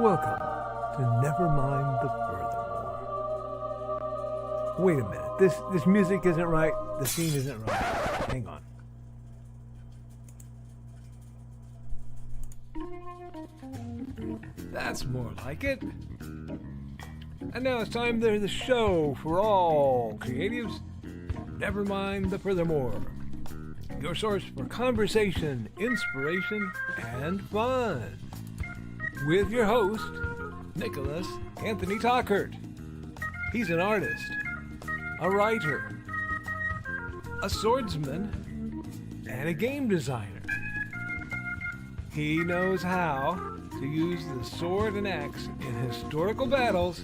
welcome to Nevermind the Furthermore. Wait a minute, this music isn't right, the scene isn't right. Hang on. That's more like it. And now it's time for the show for all creatives. Nevermind the Furthermore. Your source for conversation, inspiration, and fun. With your host, Nicholas Anthony Tockert. He's an artist, a writer, a swordsman, and a game designer. He knows how to use the sword and axe in historical battles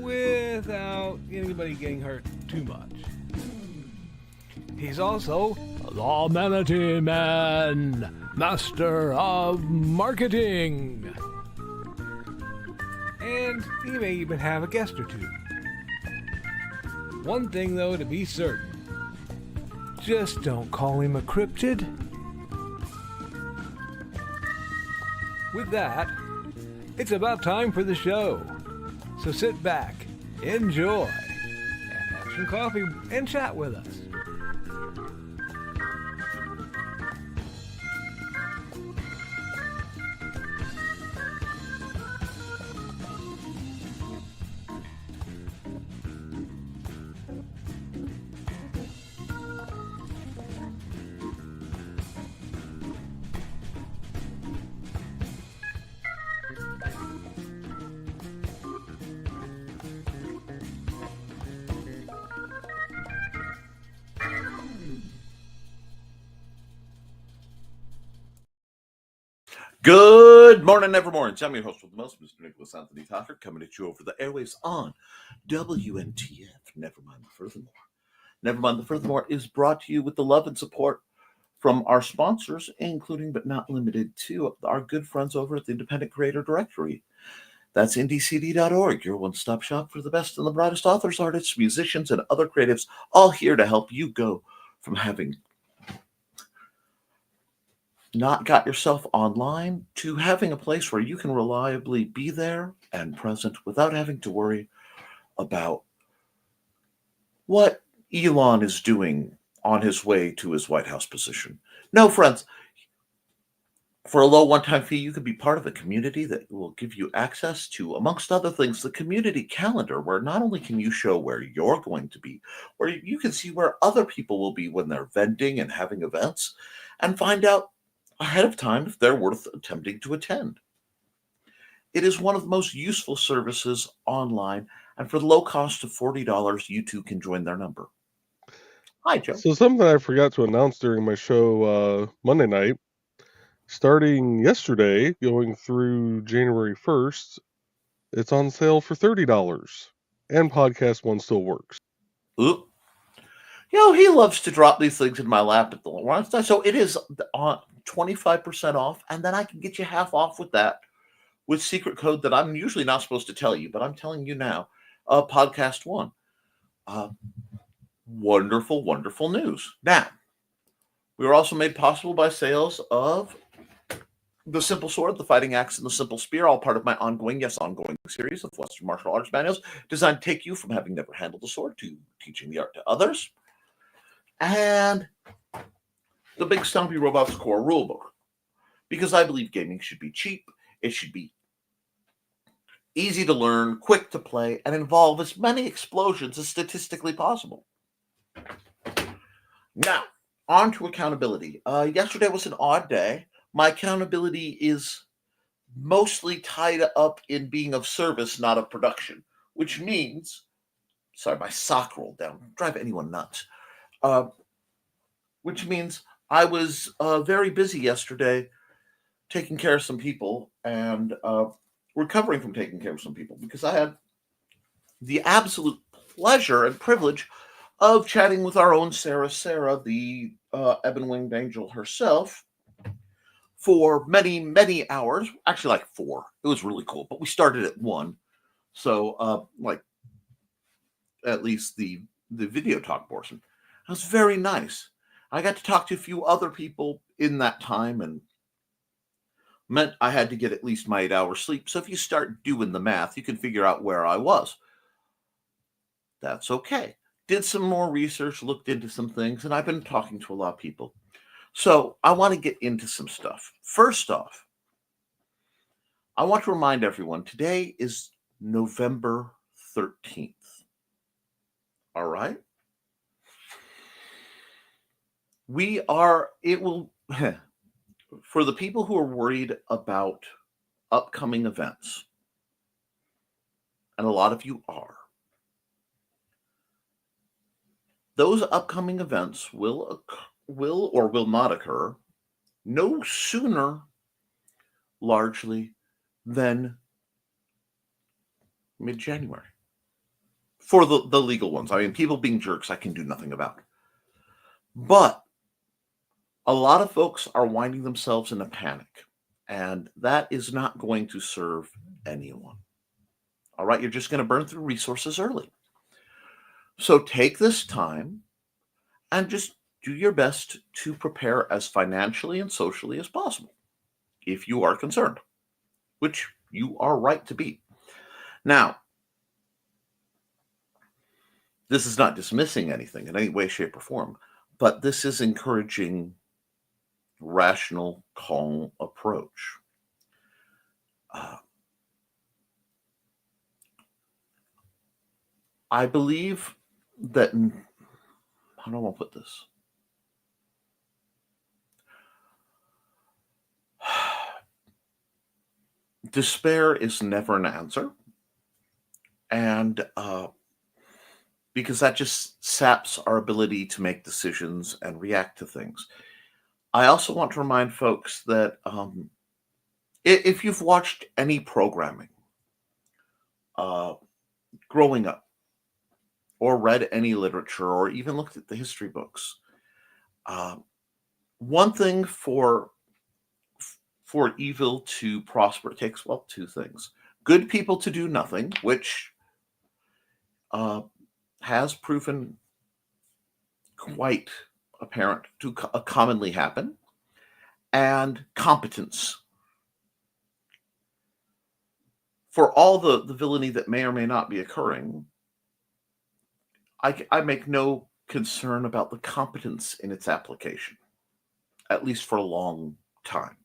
without anybody getting hurt too much. He's also the Manatee Man, Master of Marketing. And he may even have a guest or two. One thing, though, to be certain. Just don't call him a cryptid. With that, it's about time for the show. So sit back, enjoy, and have some coffee and chat with us. Good morning, Nevermore. I'm your host with the most, Mr. Nicholas Anthony Tockert, coming at you over the airwaves on WNTF, Nevermind the Furthermore. Nevermind the Furthermore is brought to you with the love and support from our sponsors, including but not limited to our good friends over at the Independent Creator Directory. That's indiecd.org, your one-stop shop for the best and the brightest authors, artists, musicians, and other creatives, all here to help you go from having not got yourself online to having a place where you can reliably be there and present without having to worry about what Elon is doing on his way to his White House position. No, friends, for a low one-time fee, you can be part of a community that will give you access to, amongst other things, the community calendar, where not only can you show where you're going to be, where you can see where other people will be when they're vending and having events, and find out ahead of time if they're worth attempting to attend. It is one of the most useful services online, and for the low cost of $40, you too can join their number. Hi, Joe. So something I forgot to announce during my show Monday night, starting yesterday, going through January 1st, it's on sale for $30, and Podcast One still works. Oop. He loves to drop these things in my lap at the wrong time. So it is on 25% off, and then I can get you half off with that with secret code that I'm usually not supposed to tell you, but I'm telling you now. Podcast One. Wonderful, wonderful news. Now, we were also made possible by sales of the Simple Sword, the Fighting Axe, and the Simple Spear, all part of my ongoing series of Western martial arts manuals designed to take you from having never handled a sword to teaching the art to others. And the Big Stumpy Robots Core Rulebook. Because I believe gaming should be cheap, it should be easy to learn, quick to play, and involve as many explosions as statistically possible. Now, on to accountability. Yesterday was an odd day. My accountability is mostly tied up in being of service, not of production, which means, sorry, my sock rolled down, drive anyone nuts. Which means I was very busy yesterday taking care of some people and recovering from taking care of some people, because I had the absolute pleasure and privilege of chatting with our own Sarah, the ebon winged angel herself, for many, many hours. Actually, like 4. It was really cool, but we started at 1. So, at least the video talk portion. It was very nice. I got to talk to a few other people in that time and meant I had to get at least my 8 hours sleep. So if you start doing the math, you can figure out where I was. That's okay. Did some more research, looked into some things, and I've been talking to a lot of people. So I want to get into some stuff. First off, I want to remind everyone today is November 13th. All right? It will, for the people who are worried about upcoming events, and a lot of you are, those upcoming events will or will not occur no sooner, largely, than mid-January. For the legal ones. I mean, people being jerks, I can do nothing about. But a lot of folks are winding themselves in a panic, and that is not going to serve anyone. All right, you're just going to burn through resources early. So take this time and just do your best to prepare as financially and socially as possible, if you are concerned, which you are right to be. Now, this is not dismissing anything in any way, shape, or form, but this is encouraging rational, calm approach. I believe that, how do I want to put this? Despair is never an answer. And because that just saps our ability to make decisions and react to things. I also want to remind folks that if you've watched any programming growing up, or read any literature, or even looked at the history books, one thing for evil to prosper takes, well, two things. Good people to do nothing, which has proven quite apparent to commonly happen, and competence. For all the villainy that may or may not be occurring, I make no concern about the competence in its application, at least for a long time.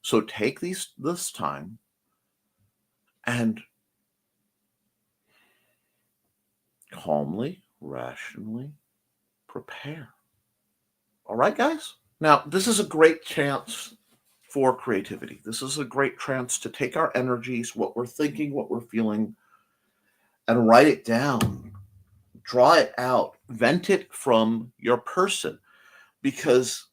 So take this time and calmly, rationally prepare. All right, guys? Now, this is a great chance for creativity. This is a great chance to take our energies, what we're thinking, what we're feeling, and write it down. Draw it out. Vent it from your person. Because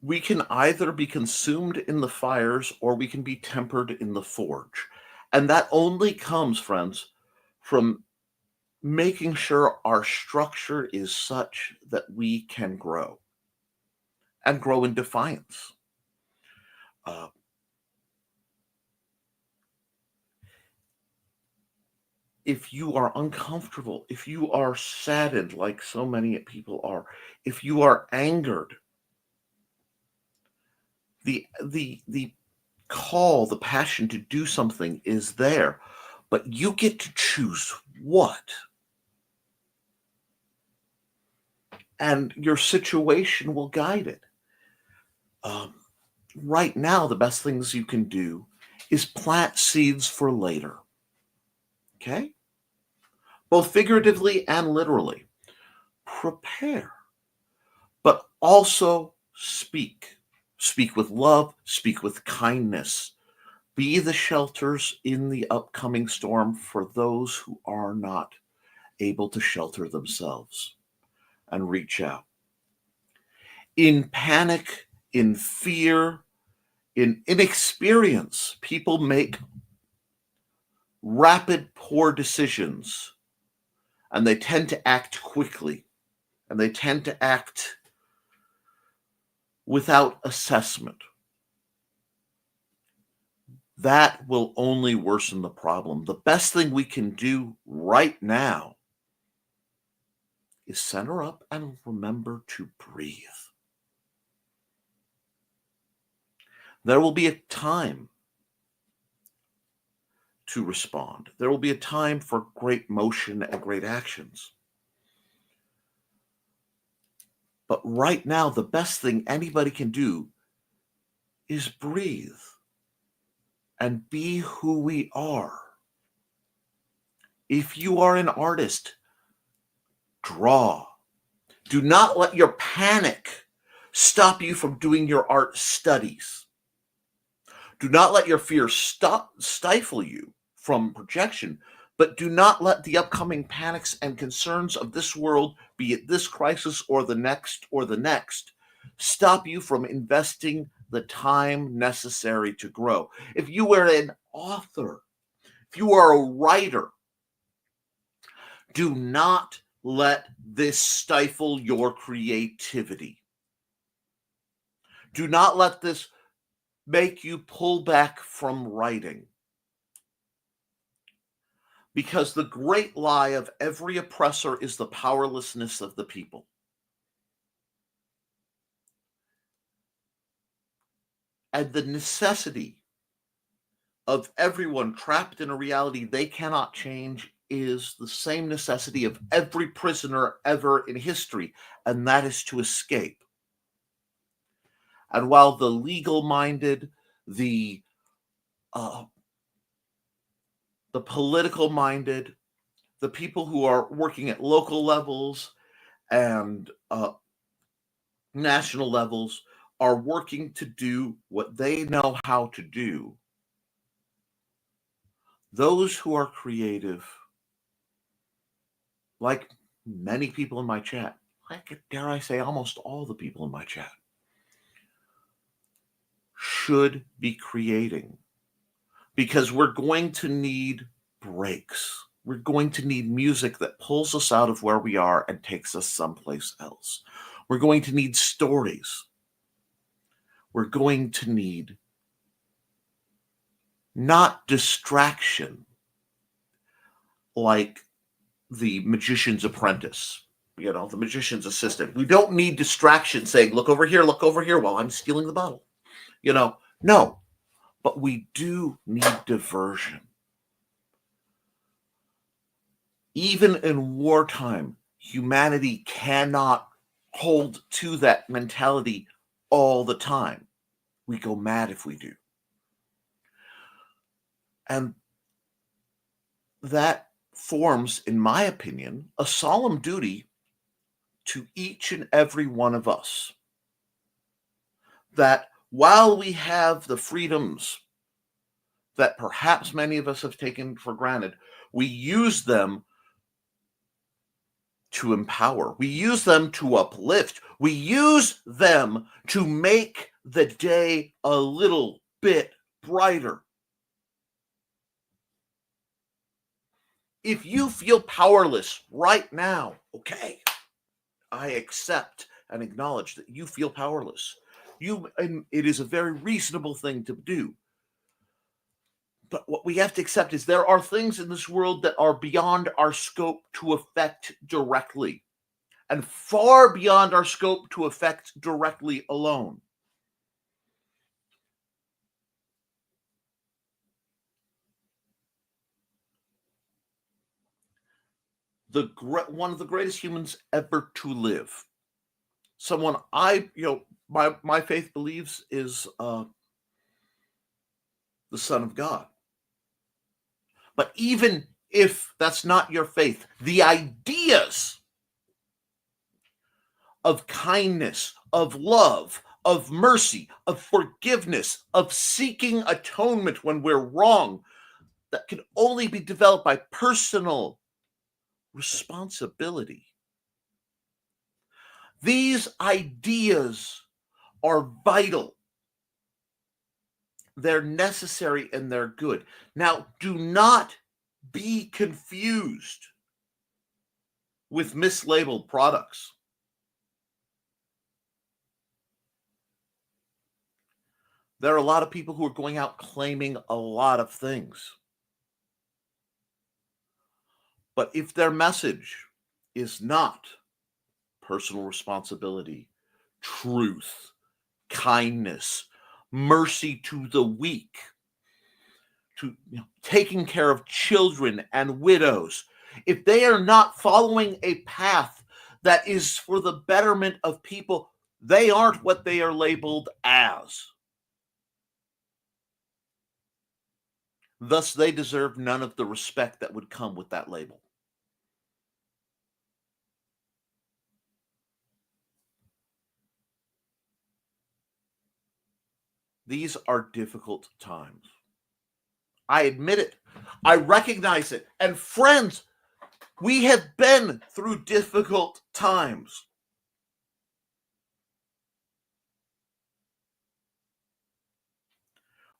we can either be consumed in the fires or we can be tempered in the forge. And that only comes, friends, from making sure our structure is such that we can grow and grow in defiance. If you are uncomfortable, if you are saddened like so many people are, if you are angered, the call, the passion to do something is there, but you get to choose what. And your situation will guide it. Right now, the best things you can do is plant seeds for later. Okay? Both figuratively and literally. Prepare. But also speak. Speak with love. Speak with kindness. Be the shelters in the upcoming storm for those who are not able to shelter themselves. And reach out. In panic, in fear, in inexperience, people make rapid, poor decisions, and they tend to act quickly, and they tend to act without assessment. That will only worsen the problem. The best thing we can do right now is center up and remember to breathe. There will be a time to respond. There will be a time for great motion and great actions. But right now, the best thing anybody can do is breathe and be who we are. If you are an artist, draw. Do not let your panic stop you from doing your art studies. Do not let your fear stifle you from projection, but do not let the upcoming panics and concerns of this world, be it this crisis or the next, stop you from investing the time necessary to grow. If you are an author, if you are a writer, do not let this stifle your creativity. Do not let this make you pull back from writing. Because the great lie of every oppressor is the powerlessness of the people. And the necessity of everyone trapped in a reality they cannot change is the same necessity of every prisoner ever in history, and that is to escape. And while the legal-minded, the political-minded, the people who are working at local levels and national levels are working to do what they know how to do, those who are creative, like many people in my chat, like, dare I say, almost all the people in my chat, should be creating, because we're going to need breaks. We're going to need music that pulls us out of where we are and takes us someplace else. We're going to need stories. We're going to need not distraction like the magician's apprentice, the magician's assistant. We don't need distraction saying, look over here while I'm stealing the bottle. No, but we do need diversion. Even in wartime, humanity cannot hold to that mentality all the time. We go mad if we do. And that forms, in my opinion, a solemn duty to each and every one of us. That while we have the freedoms that perhaps many of us have taken for granted, we use them to empower. We use them to uplift. We use them to make the day a little bit brighter. If you feel powerless right now, okay, I accept and acknowledge that you feel powerless. It is a very reasonable thing to do. But what we have to accept is there are things in this world that are beyond our scope to affect directly, and far beyond our scope to affect directly alone. One of the greatest humans ever to live, someone my faith believes is the Son of God. But even if that's not your faith, the ideas of kindness, of love, of mercy, of forgiveness, of seeking atonement when we're wrong, that can only be developed by personal responsibility. These ideas are vital. They're necessary and they're good. Now, do not be confused with mislabeled products. There are a lot of people who are going out claiming a lot of things. But if their message is not personal responsibility, truth, kindness, mercy to the weak, to taking care of children and widows, if they are not following a path that is for the betterment of people, they aren't what they are labeled as. Thus, they deserve none of the respect that would come with that label. These are difficult times. I admit it. I recognize it. And friends, we have been through difficult times.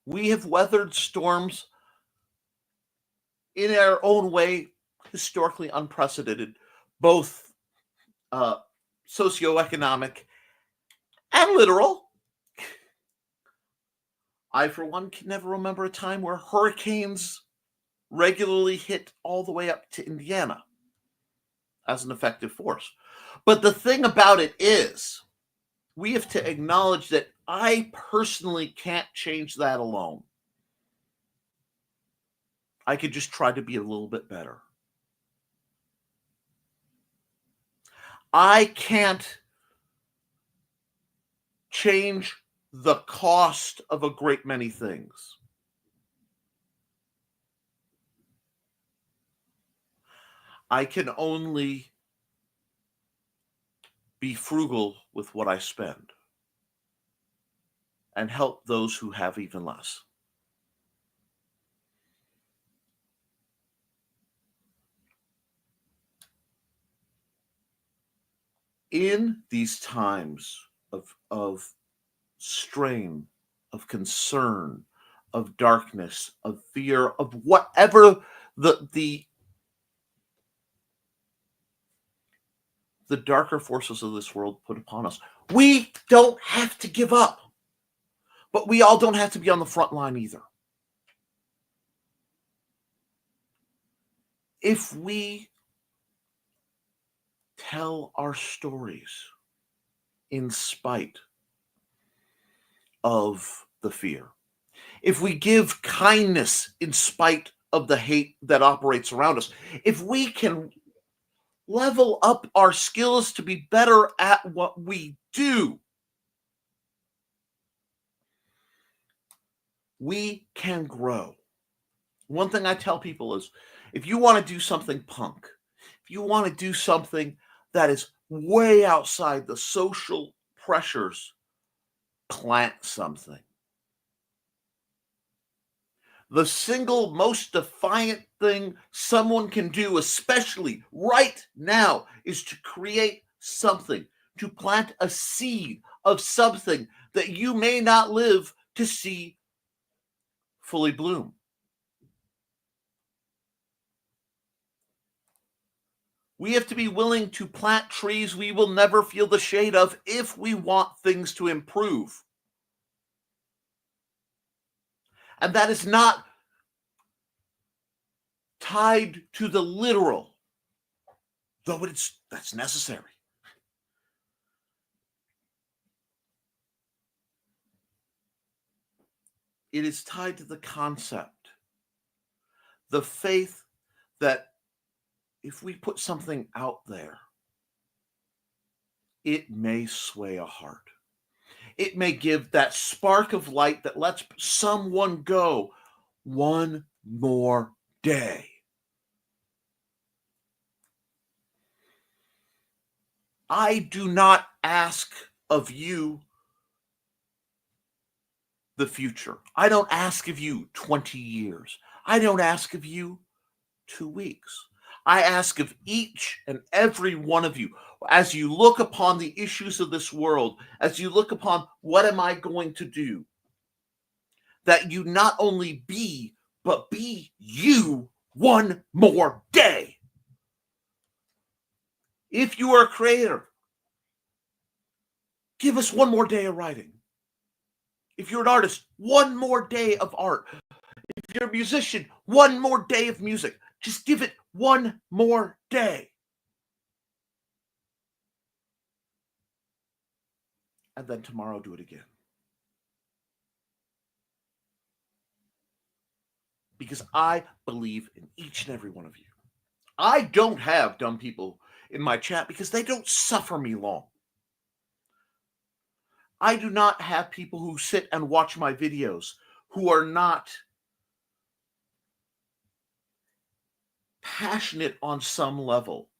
We have weathered storms in our own way, historically unprecedented, both socioeconomic and literal. I, for one, can never remember a time where hurricanes regularly hit all the way up to Indiana as an effective force. But the thing about it is, we have to acknowledge that I personally can't change that alone. I could just try to be a little bit better. I can't change the cost of a great many things. I can only be frugal with what I spend and help those who have even less. In these times of strain, of concern, of darkness, of fear, of whatever the darker forces of this world put upon us, we don't have to give up. But we all don't have to be on the front line either. If we tell our stories in spite of the fear, if we give kindness in spite of the hate that operates around us, if we can level up our skills to be better at what we do, we can grow. One thing I tell people is, if you want to do something punk, if you want to do something that is way outside the social pressures, plant something. The single most defiant thing someone can do, especially right now, is to create something, to plant a seed of something that you may not live to see fully bloom. We have to be willing to plant trees we will never feel the shade of if we want things to improve. And that is not tied to the literal, though that's necessary. It is tied to the concept, the faith that if we put something out there, it may sway a heart. It may give that spark of light that lets someone go one more day. I do not ask of you the future. I don't ask of you 20 years. I don't ask of you 2 weeks. I ask of each and every one of you, as you look upon the issues of this world, as you look upon what am I going to do, that you not only be, but be you one more day. If you are a creator, give us one more day of writing. If you're an artist, one more day of art. If you're a musician, one more day of music. Just give it one more day. and then tomorrow do it again. Because I believe in each and every one of you. I don't have dumb people in my chat because they don't suffer me long. I do not have people who sit and watch my videos who are not passionate on some level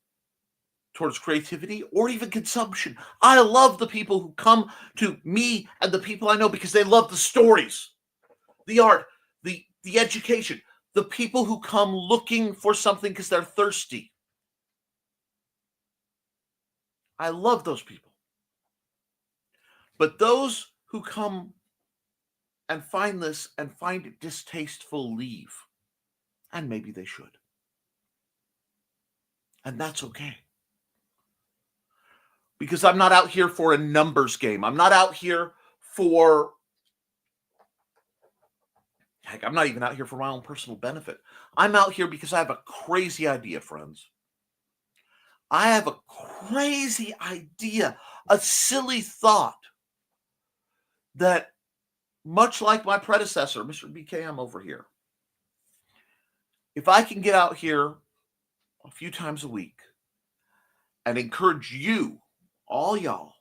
towards creativity or even consumption. I love the people who come to me and the people I know because they love the stories, the art, the education, the people who come looking for something because they're thirsty. I love those people. But those who come and find this and find it distasteful leave. And maybe they should. And that's okay. Because I'm not out here for a numbers game. I'm not out here for... Heck, I'm not even out here for my own personal benefit. I'm out here because I have a crazy idea, friends. I have a crazy idea, a silly thought that, much like my predecessor, Mr. BKM over here, if I can get out here a few times a week and encourage you, all y'all,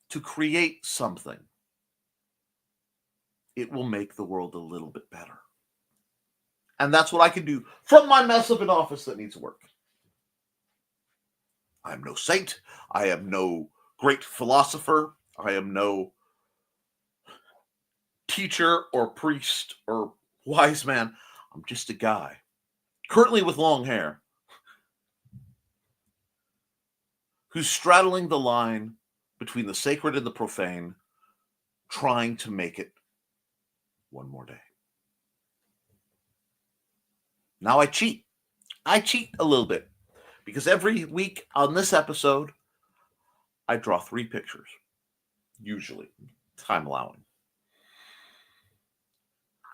to create something, it will make the world a little bit better. And that's what I can do from my mess of an office that needs work. I am no saint. I am no great philosopher. I am no teacher or priest or wise man. I'm just a guy, currently with long hair, who's straddling the line between the sacred and the profane, trying to make it one more day. Now I cheat. I cheat a little bit because every week on this episode, I draw 3 pictures, usually, time allowing.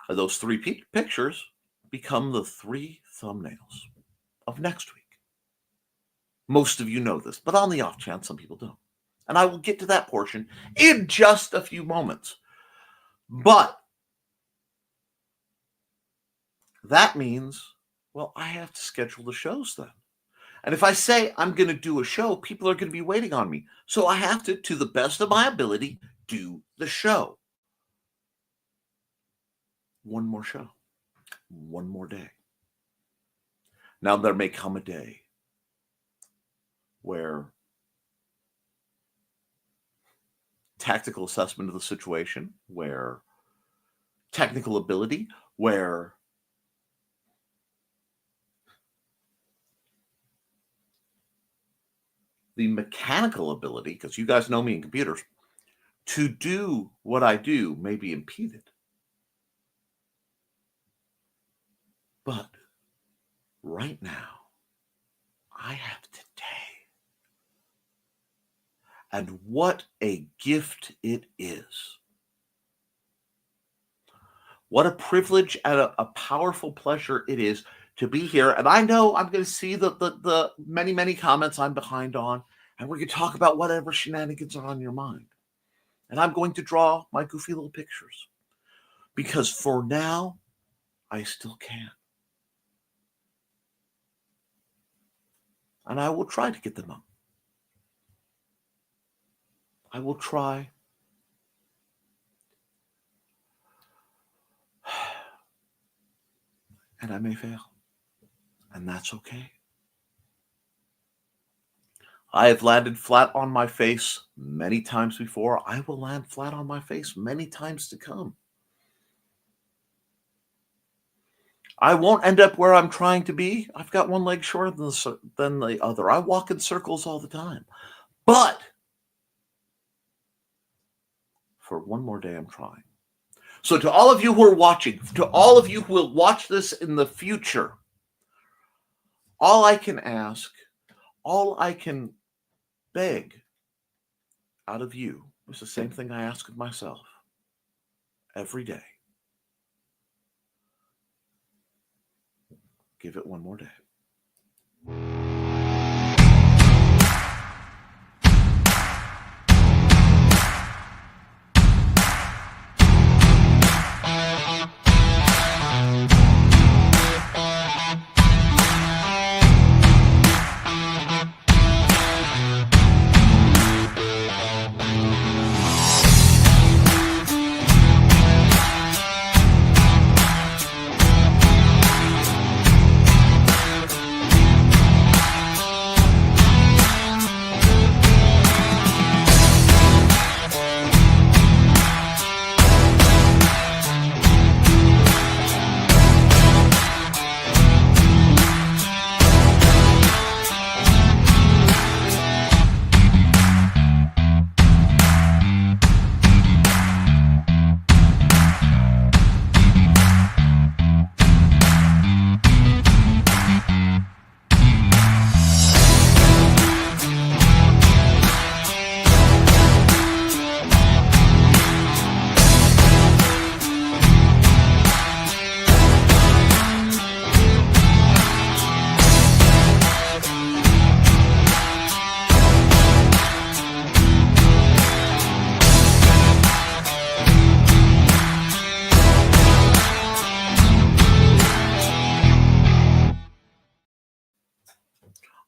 Those 3 pictures become the 3 thumbnails of next week. Most of you know this, but on the off chance, some people don't. And I will get to that portion in just a few moments. But that means, well, I have to schedule the shows then. And if I say I'm going to do a show, people are going to be waiting on me. So I have to the best of my ability, do the show. One more show. One more day. Now there may come a day where tactical assessment of the situation, where technical ability, where the mechanical ability, because you guys know me in computers, to do what I do may be impeded. But right now, I have today. And what a gift it is. What a privilege and a powerful pleasure it is to be here. And I know I'm going to see the many, many comments I'm behind on. And we're going to talk about whatever shenanigans are on your mind. And I'm going to draw my goofy little pictures. Because for now, I still can. And I will try to get them up. I will try. And I may fail. And that's okay. I have landed flat on my face many times before. I will land flat on my face many times to come. I won't end up where I'm trying to be. I've got one leg shorter than the other. I walk in circles all the time. But for one more day, I'm trying. So to all of you who are watching, to all of you who will watch this in the future, all I can ask, all I can beg out of you is the same thing I ask of myself every day. Give it one more day.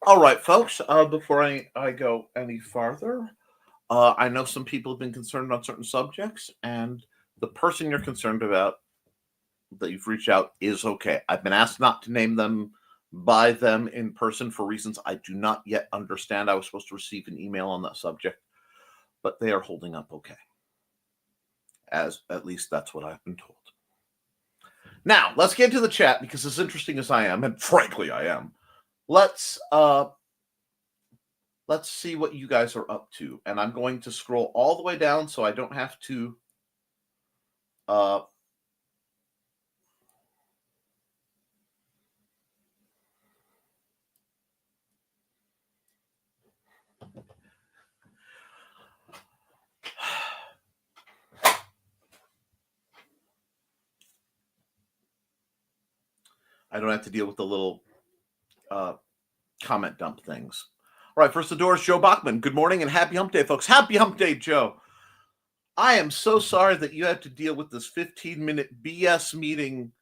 All right, folks. Before I go any farther, I know some people have been concerned on certain subjects, and the person you're concerned about that you've reached out is okay. I've been asked not to name them by them in person for reasons I do not yet understand. I was supposed to receive an email on that subject, but they are holding up okay. As at least that's what I've been told. Now, let's get into the chat because as interesting as I am, and frankly I am, let's see what you guys are up to. And I'm going to scroll all the way down so I don't have to deal with the little comment dump things. All right, first the door is Joe Bachman. Good morning and happy hump day, folks. Happy hump day, Joe. I am so sorry that you had to deal with this 15-minute BS meeting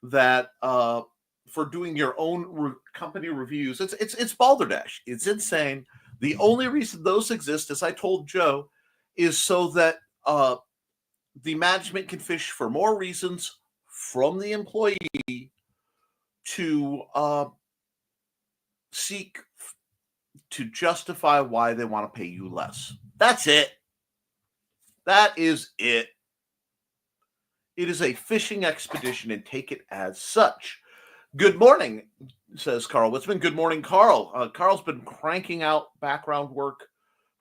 that for doing your own company reviews. It's balderdash. It's insane. The only reason those exist, as I told Joe, is so that the management can fish for more reasons from the employee to seek to justify why they want to pay you less. That's it. That is it. It is a fishing expedition and take it as such. Good morning, says Carl Witzman. Good morning, Carl. Carl's been cranking out background work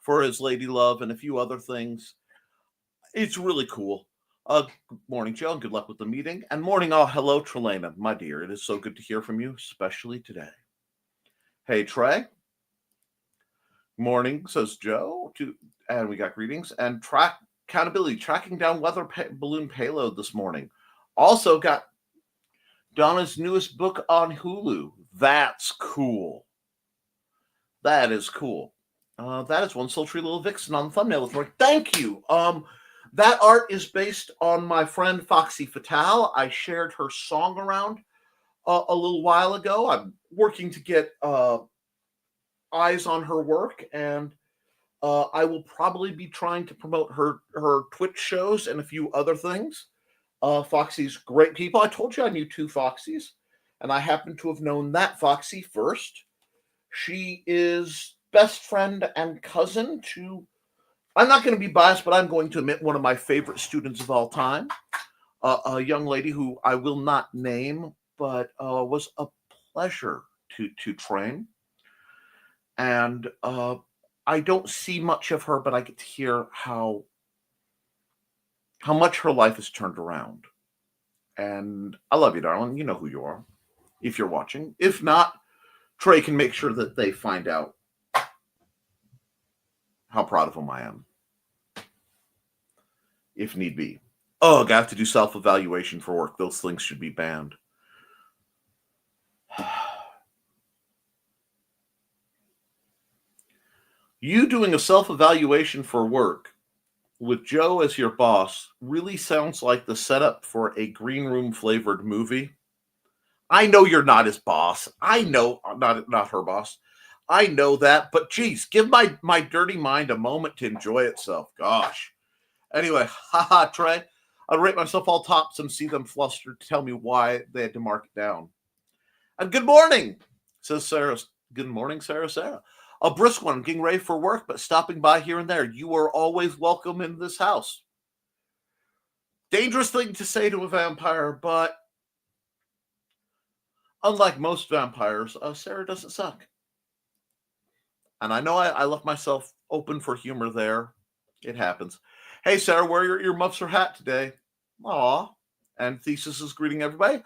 for his lady love and a few other things. It's really cool. Good morning, Joe, and good luck with the meeting. And morning, hello, Trelena, my dear. It is so good to hear from you, especially today. Hey, Trey. Morning, says Joe. And we got greetings. And accountability, tracking down weather balloon payload this morning. Also got Donna's newest book on Hulu. That's cool. That is cool. That is one sultry little vixen on the thumbnail this morning. Thank you. That art is based on my friend Foxy Fatale. I shared her song around a little while ago. I'm working to get eyes on her work, and I will probably be trying to promote her Twitch shows and a few other things. Foxy's great people. I told you I knew two Foxys, and I happen to have known that Foxy first. She is best friend and cousin to, I'm not going to be biased, but I'm going to admit one of my favorite students of all time, a young lady who I will not name, but was a pleasure to train. And I don't see much of her, but I get to hear how much her life has turned around. And I love you, darling. You know who you are, if you're watching. If not, Trey can make sure that they find out how proud of him I am, if need be. Oh, I have to do self-evaluation for work. Those things should be banned. You doing a self-evaluation for work with Joe as your boss really sounds like the setup for a green room flavored movie. I know you're not his boss. I know not her boss. I know that, but geez, give my dirty mind a moment to enjoy itself. Gosh. Anyway, haha, Trey. I'd rate myself all tops and see them flustered to tell me why they had to mark it down. And good morning, says Sarah. Good morning, Sarah. A brisk one, getting ready for work, but stopping by here and there. You are always welcome in this house. Dangerous thing to say to a vampire, but unlike most vampires, Sarah doesn't suck. And I know I left myself open for humor there. It happens. Hey, Sarah, wear your earmuffs or hat today. Aw. And Thesis is greeting everybody.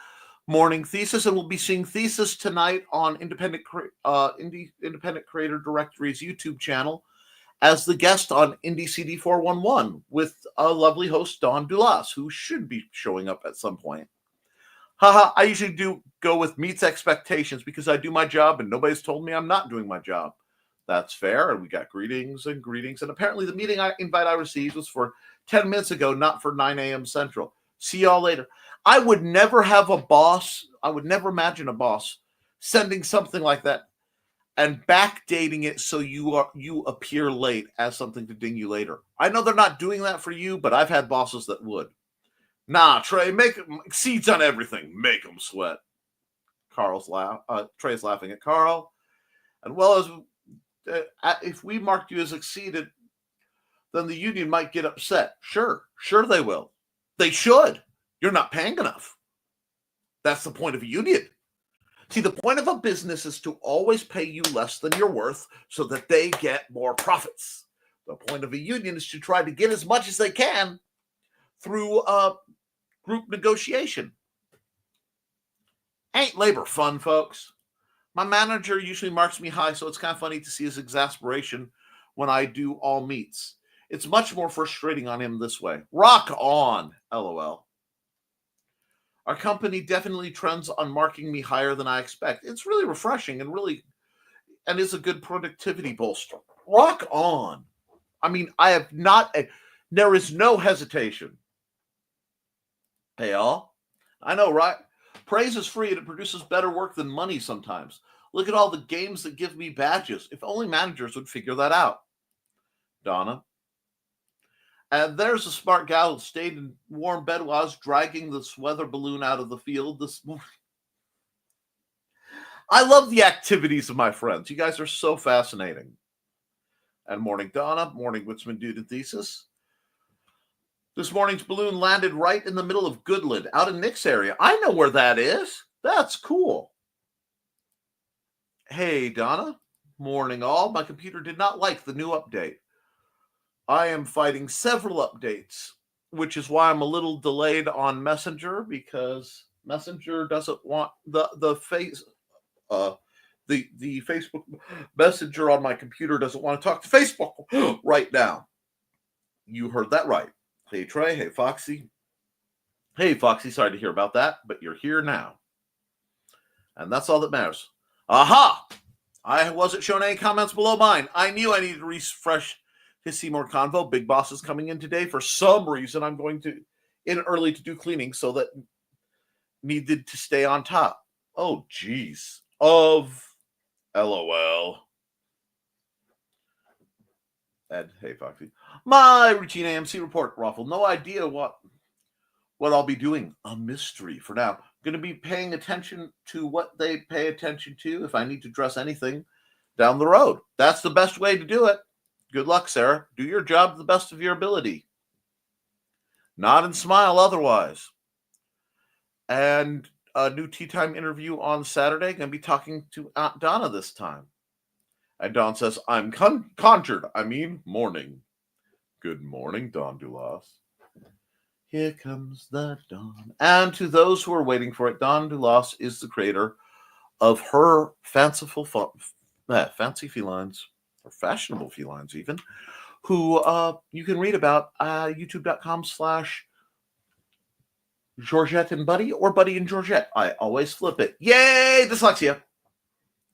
Morning, Thesis, and we'll be seeing Thesis tonight on Independent Creator Directory's YouTube channel as the guest on Indie CD 411 with a lovely host, Dawn Dulas, who should be showing up at some point. Haha, I usually do go with meets expectations because I do my job and nobody's told me I'm not doing my job. That's fair, and we got greetings. And apparently the meeting invite I received was for 10 minutes ago, not for 9 a.m. Central. See y'all later. I would never have a boss. I would never imagine a boss sending something like that and backdating it so you appear late as something to ding you later. I know they're not doing that for you, but I've had bosses that would. Nah, Trey, exceeds on everything. Make them sweat. Trey's laughing at Carl. And if we marked you as exceeded, then the union might get upset. Sure they will. They should. You're not paying enough. That's the point of a union. See, the point of a business is to always pay you less than you're worth so that they get more profits. The point of a union is to try to get as much as they can through group negotiation. Ain't labor fun, folks? My manager usually marks me high, so it's kind of funny to see his exasperation when I do all meets. It's much more frustrating on him this way. Rock on, LOL. Our company definitely trends on marking me higher than I expect. It's really refreshing and is a good productivity bolster. Rock on. I mean, there is no hesitation. Hey, all. I know, right? Praise is free and it produces better work than money sometimes. Look at all the games that give me badges. If only managers would figure that out. Donna. And there's a smart gal who stayed in warm bed while I was dragging this weather balloon out of the field this morning. I love the activities of my friends. You guys are so fascinating. And morning, Donna. Morning, Witzman Dude and Thesis. This morning's balloon landed right in the middle of Goodland, out in Nick's area. I know where that is. That's cool. Hey, Donna. Morning, all. My computer did not like the new update. I am fighting several updates, which is why I'm a little delayed on Messenger, because Messenger doesn't want the Facebook Messenger on my computer doesn't want to talk to Facebook right now. You heard that right. Hey, Trey. Hey, Foxy. Hey, Foxy. Sorry to hear about that, but you're here now. And that's all that matters. Aha! I wasn't shown any comments below mine. I knew I needed to refresh his Seymour Convo. Big Boss is coming in today. For some reason, I'm going in early to do cleaning so that needed to stay on top. Oh, geez. Of LOL. Ed, hey, Foxy. My routine AMC report, Raffle. No idea what I'll be doing. A mystery for now. Going to be paying attention to what they pay attention to if I need to dress anything down the road. That's the best way to do it. Good luck, Sarah. Do your job to the best of your ability. Nod and smile otherwise. And a new tea time interview on Saturday. Going to be talking to Aunt Donna this time. And Don says, I'm conjured. I mean, morning. Good morning, Don Dulas. Here comes the dawn. And to those who are waiting for it, Don Dulas is the creator of her fancy felines, or fashionable felines even, who you can read about youtube.com/Georgette and Buddy, or Buddy and Georgette. I always flip it. Yay, dyslexia.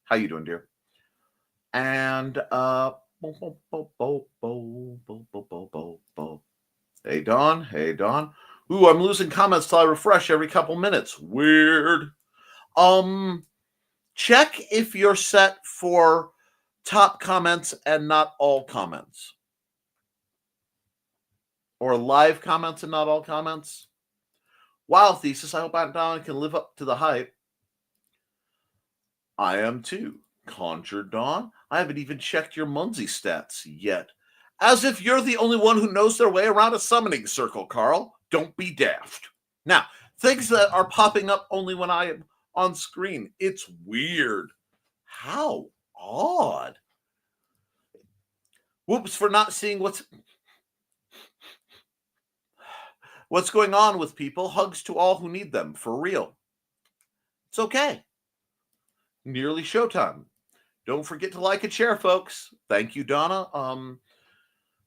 How you doing, dear? And Hey, Don. Hey, Don. Ooh, I'm losing comments till I refresh every couple minutes. Weird. Check if you're set for top comments and not all comments. Or live comments and not all comments. Wow, Thesis. I hope Aunt Donna can live up to the hype. I am too. Conjured Dawn. I haven't even checked your Munsey stats yet. As if you're the only one who knows their way around a summoning circle, Carl. Don't be daft. Now, things that are popping up only when I am on screen. It's weird. How odd. Whoops for not seeing what's going on with people. Hugs to all who need them. For real. It's okay. Nearly showtime. Don't forget to like and share, folks. Thank you, Donna.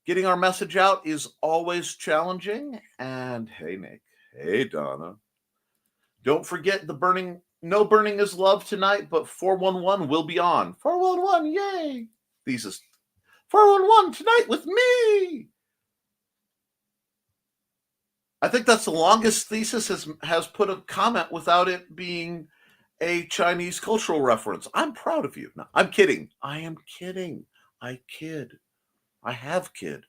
Getting our message out is always challenging. And hey, Nick. Hey, Donna. Don't forget no burning is love tonight, but 411 will be on. 411, yay. Thesis. 411 tonight with me. I think that's the longest Thesis has put a comment without it being a Chinese cultural reference. I'm proud of you. No, I'm kidding. I am kidding. I kid. I have kid.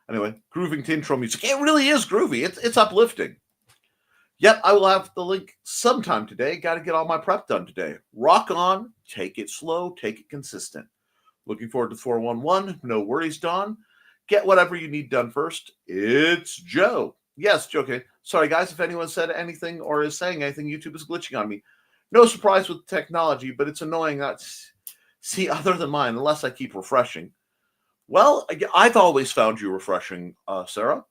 Anyway, grooving intro music. It really is groovy. It's uplifting. Yet I will have the link sometime today. Got to get all my prep done today. Rock on. Take it slow. Take it consistent. Looking forward to 411. No worries, Don. Get whatever you need done first. It's Joe. Yes, Joe. Okay. Sorry, guys, if anyone said anything or is saying anything, YouTube is glitching on me. No surprise with technology, but it's annoying that, see, other than mine, unless I keep refreshing. Well, I've always found you refreshing, Sarah.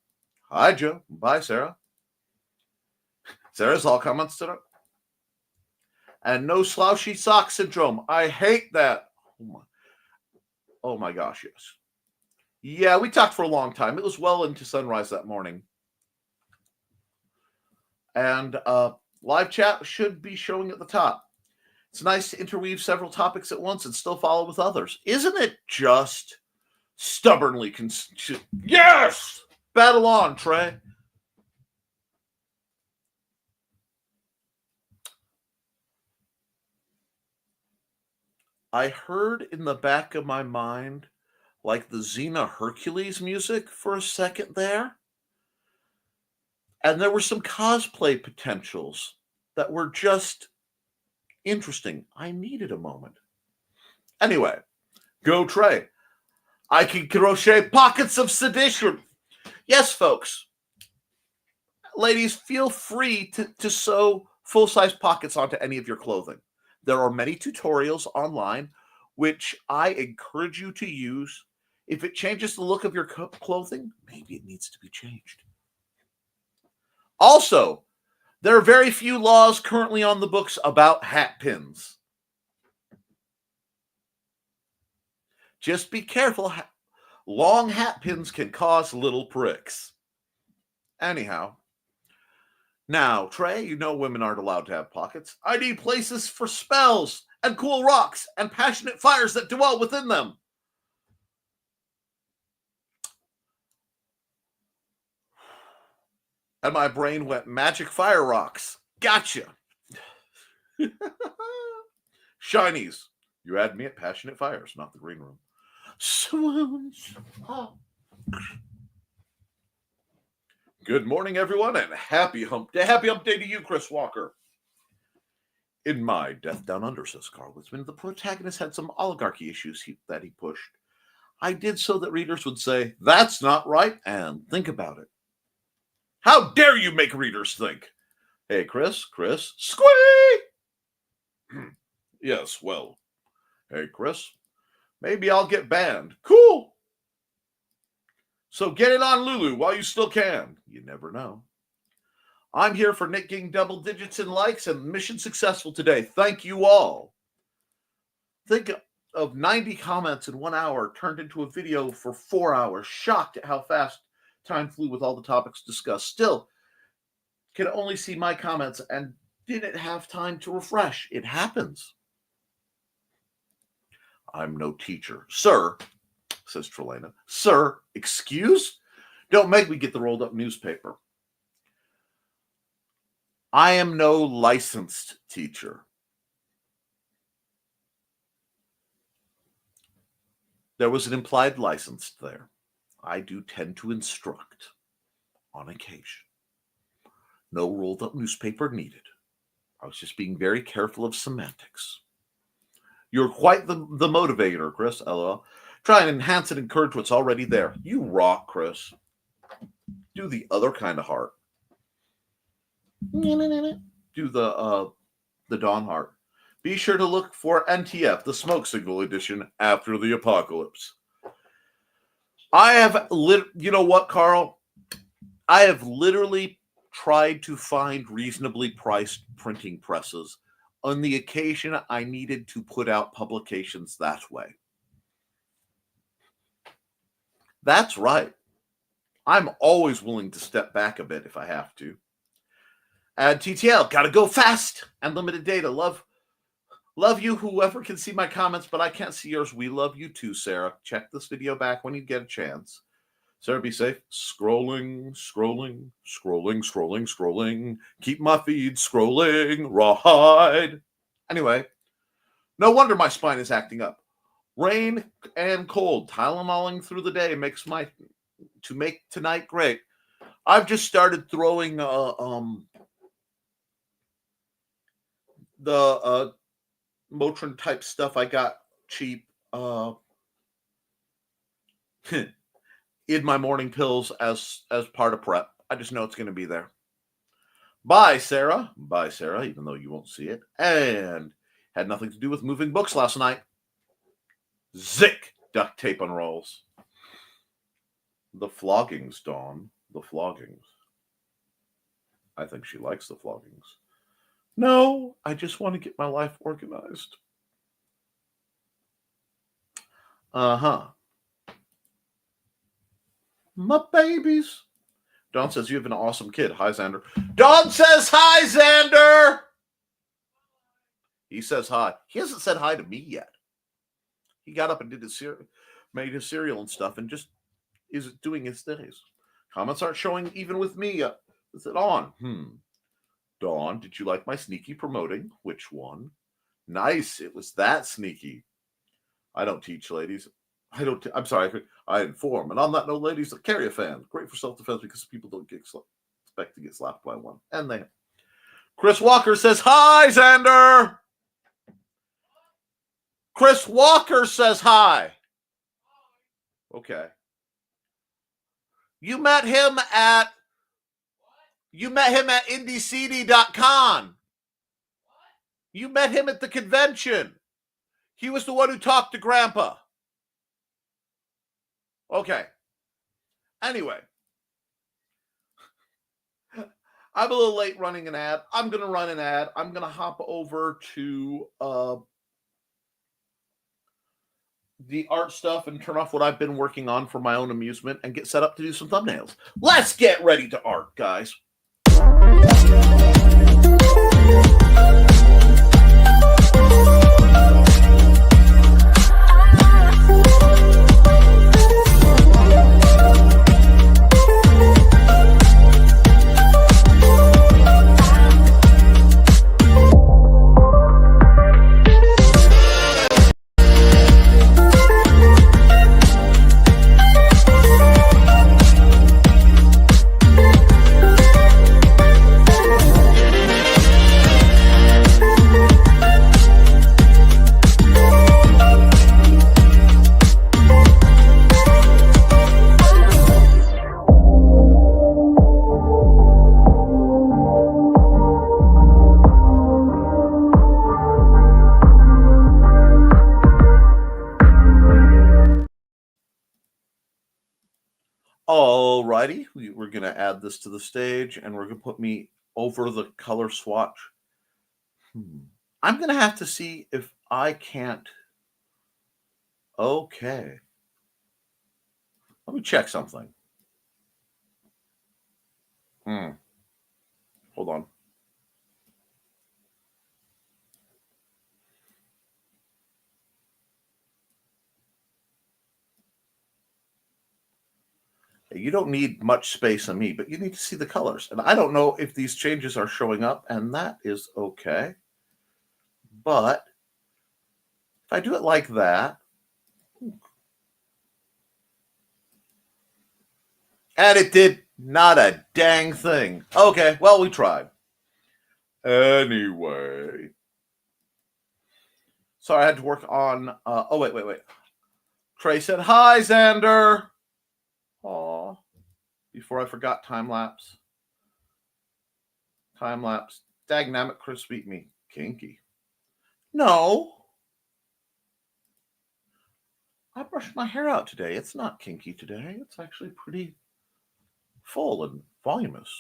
Hi, Joe. Bye, Sarah. Sarah's all comments today. And no slouchy sock syndrome. I hate that. Oh my gosh, yes. Yeah, we talked for a long time. It was well into sunrise that morning. And live chat should be showing at the top. It's nice to interweave several topics at once and still follow with others. Isn't it just stubbornly Yes! Battle on, Trey. I heard in the back of my mind like the Xena Hercules music for a second there. And there were some cosplay potentials that were just interesting. I needed a moment. Anyway, go Trey. I can crochet pockets of sedition. Yes, folks. Ladies, feel free to sew full-size pockets onto any of your clothing. There are many tutorials online, which I encourage you to use. If it changes the look of your clothing, maybe it needs to be changed. Also, there are very few laws currently on the books about hat pins. Just be careful. Long hat pins can cause little pricks. Anyhow. Now, Trey, you know women aren't allowed to have pockets. I need places for spells and cool rocks and passionate fires that dwell within them. And my brain went, magic fire rocks. Gotcha. Shinies. You had me at passionate fires, not the green room. Swoons. Oh. Good morning, everyone, and happy hump day. Happy hump day to you, Chris Walker. In my Death Down Under, says Carl Witzman, the protagonist had some oligarchy issues that he pushed. I did so that readers would say, that's not right, and think about it. How dare you make readers think? Hey, Chris, squee! Yes, well, hey, Chris, maybe I'll get banned. Cool. So get it on Lulu while you still can. You never know. I'm here for Nick getting double digits in likes and mission successful today. Thank you all. Think of 90 comments in 1 hour turned into a video for 4 hours. Shocked at how fast time flew with all the topics discussed. Still, can only see my comments and didn't have time to refresh. It happens. I'm no teacher. Sir, says Trelena. Sir, excuse? Don't make me get the rolled up newspaper. I am no licensed teacher. There was an implied license there. I do tend to instruct on occasion. No rolled up newspaper needed. I was just being very careful of semantics. You're quite the motivator, Chris, LOL. Try and enhance and encourage what's already there. You rock, Chris. Do the other kind of heart. Do the Dawn heart. Be sure to look for NTF, the Smoke Signal edition, after the apocalypse. I have, you know what, Carl? I have literally tried to find reasonably priced printing presses on the occasion I needed to put out publications that way. That's right. I'm always willing to step back a bit if I have to. And TTL, gotta go fast and limited data. Love you, whoever can see my comments, but I can't see yours. We love you too, Sarah. Check this video back when you get a chance. Sarah, be safe. Scrolling. Keep my feed scrolling. Rawhide. Anyway, no wonder my spine is acting up. Rain and cold, Tylenoling through the day to make tonight great. I've just started throwing the Motrin type stuff I got cheap in my morning pills as part of prep. I just know it's going to be there. Bye, Sarah. Bye, Sarah, even though you won't see it. And had nothing to do with moving books last night. Zick! Duct tape unrolls. The floggings, Dawn. The floggings. I think she likes the floggings. No, I just want to get my life organized. Uh-huh. My babies. Dawn says you have an awesome kid. Hi, Xander. Dawn says hi, Xander. He says hi. He hasn't said hi to me yet. He got up and did made his cereal and stuff, and just is doing his things. Comments aren't showing even with me. Is it on? Dawn, did you like my sneaky promoting? Which one? Nice. It was that sneaky. I don't teach, ladies. I'm sorry. I inform. And I'm not no ladies that carry a fan. Great for self-defense because people don't expect to get slapped by one. And they. Chris Walker says, hi, Xander. Chris Walker says hi. Okay. You met him at IndieCD.com. You met him at the convention. He was the one who talked to Grandpa. Okay. Anyway. I'm a little late running an ad. I'm going to run an ad. I'm going to hop over to the art stuff and turn off what I've been working on for my own amusement and get set up to do some thumbnails. Let's get ready to art, guys. Alrighty, we're going to add this to the stage, and we're going to put me over the color swatch. I'm going to have to see if I can't. Okay. Let me check something. Hold on. You don't need much space on me, but you need to see the colors. And I don't know if these changes are showing up, and that is okay. But if I do it like that, and it did not a dang thing. Okay, well, we tried. Anyway. Sorry, I had to work on... oh, wait. Trey said, hi, Xander. Aw. Before I forgot time-lapse. Time-lapse. Dagnammit, Chris beat me. Kinky. No. I brushed my hair out today. It's not kinky today. It's actually pretty full and voluminous.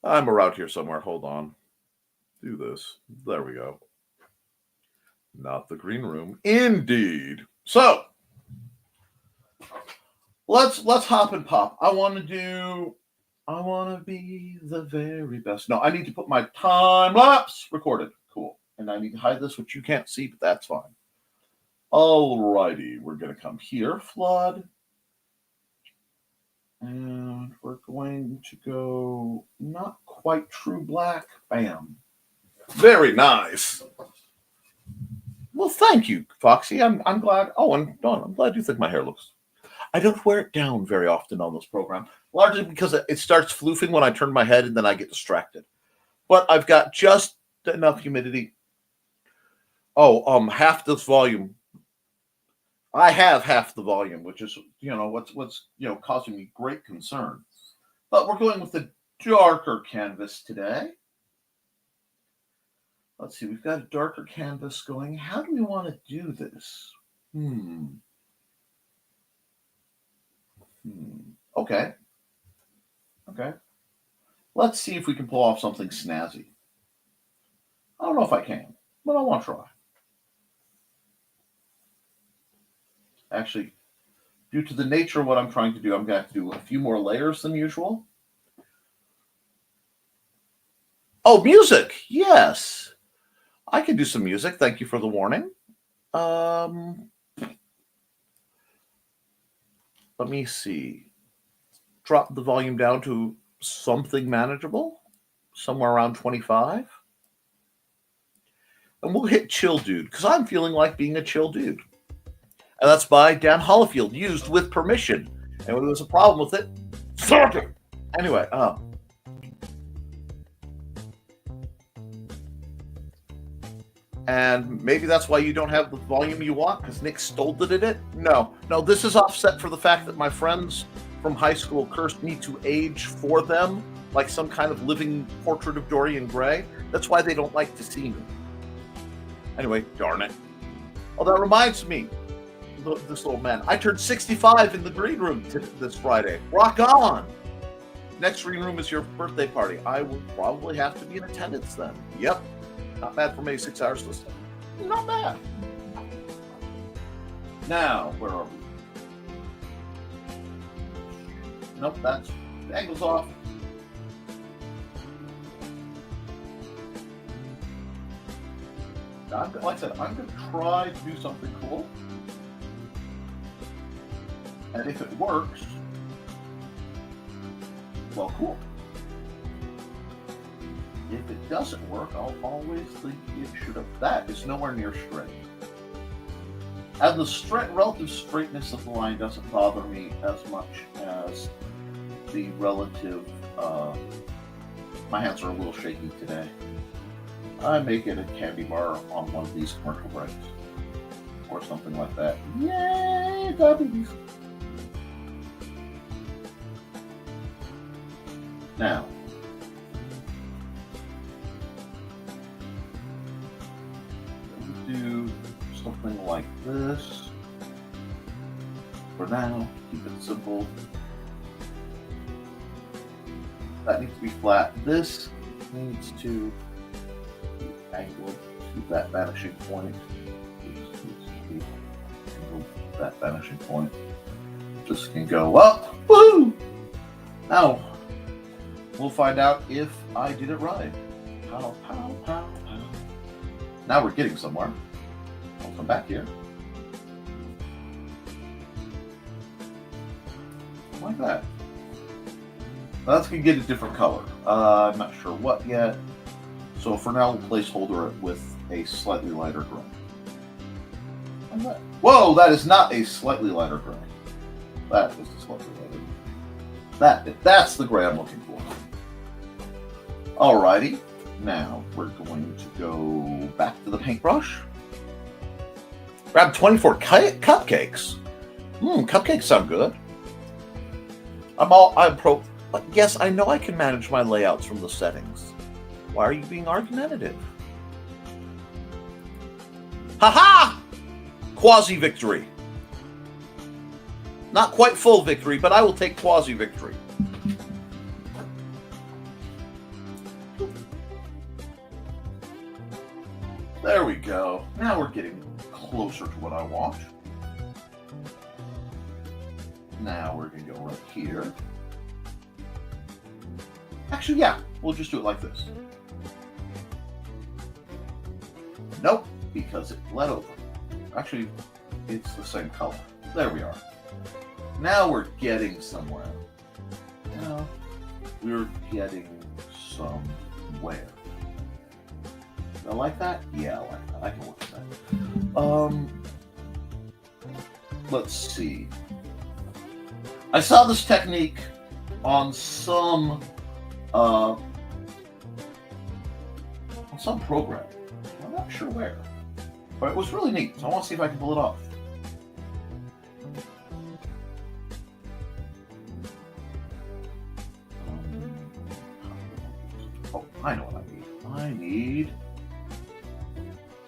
I'm around here somewhere. Hold on. Do this. There we go. Not the green room. Indeed. So let's hop and pop. I want to be the very best. No, I need to put my time lapse recorded. Cool. And I need to hide this, which you can't see, but that's fine. Alrighty. We're going to come here. Flood. And we're going to go not quite true black. Bam. Very nice. Well, thank you, Foxy. I'm glad. Oh, and Dawn, I'm glad you think my hair looks. I don't wear it down very often on this program, largely because it starts floofing when I turn my head and then I get distracted. But I've got just enough humidity. Oh, half this volume. I have half the volume, which is what's causing me great concern. But we're going with the darker canvas today. Let's see, we've got a darker canvas going. How do we want to do this? Okay. Let's see if we can pull off something snazzy. I don't know if I can, but I want to try. Actually, due to the nature of what I'm trying to do, I'm going to have to do a few more layers than usual. Oh, music! Yes! I can do some music. Thank you for the warning. Let me see. Drop the volume down to something manageable, somewhere around 25. And we'll hit Chill Dude, because I'm feeling like being a chill dude. And that's by Dan Hollifield, used with permission. And when there's a problem with it, fuck it! Anyway, and maybe that's why you don't have the volume you want, because Nick scolded it. No, this is offset for the fact that my friends from high school cursed me to age for them, like some kind of living portrait of Dorian Gray. That's why they don't like to see me. Anyway, darn it. Oh, that reminds me, this little man. I turned 65 in the green room this Friday. Rock on! Next green room is your birthday party. I will probably have to be in attendance then. Yep. Not bad for me, 6 hours this time. Not bad. Now, where are we? Nope, the angle's off. Like I said, I'm going to try to do something cool. And if it works, well, cool. If it doesn't work, I'll always think it should have. That is nowhere near straight. And the relative straightness of the line doesn't bother me as much as the relative. My hands are a little shaky today. I may get a candy bar on one of these commercial breaks or something like that. Yay, diabetes! Now, do something like this for now. Keep it simple. That needs to be flat. This needs to be angled to that vanishing point. This needs to be angled to that vanishing point. This can go up. Woohoo! Now, we'll find out if I did it right. Pow, pow, pow, pow. Now we're getting somewhere. I'll come back here. Like that. Now that's going to get a different color. I'm not sure what yet. So for now, we'll placeholder it with a slightly lighter gray. Like that. Whoa, that is not a slightly lighter gray. That is a slightly lighter gray. That's the gray I'm looking for. Alrighty. Now we're going to go back to the paintbrush. Grab 24 cupcakes. Cupcakes sound good. I'm pro. But yes, I know I can manage my layouts from the settings. Why are you being argumentative? Ha-ha! Quasi-victory. Not quite full victory, but I will take quasi-victory. There we go. Now we're getting closer to what I want. Now we're going to go right here. Actually, yeah, we'll just do it like this. Nope, because it bled over. Actually, it's the same color. There we are. Now we're getting somewhere. Now, we're getting somewhere. I like that? Yeah, I like that. I can work with that. Let's see. I saw this technique on some program. I'm not sure where, but it was really neat. So I want to see if I can pull it off. Oh, I know what I need.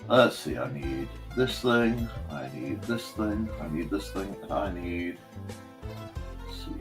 Let's see, I need this thing, I need this thing, I need this thing, and I need, let's see.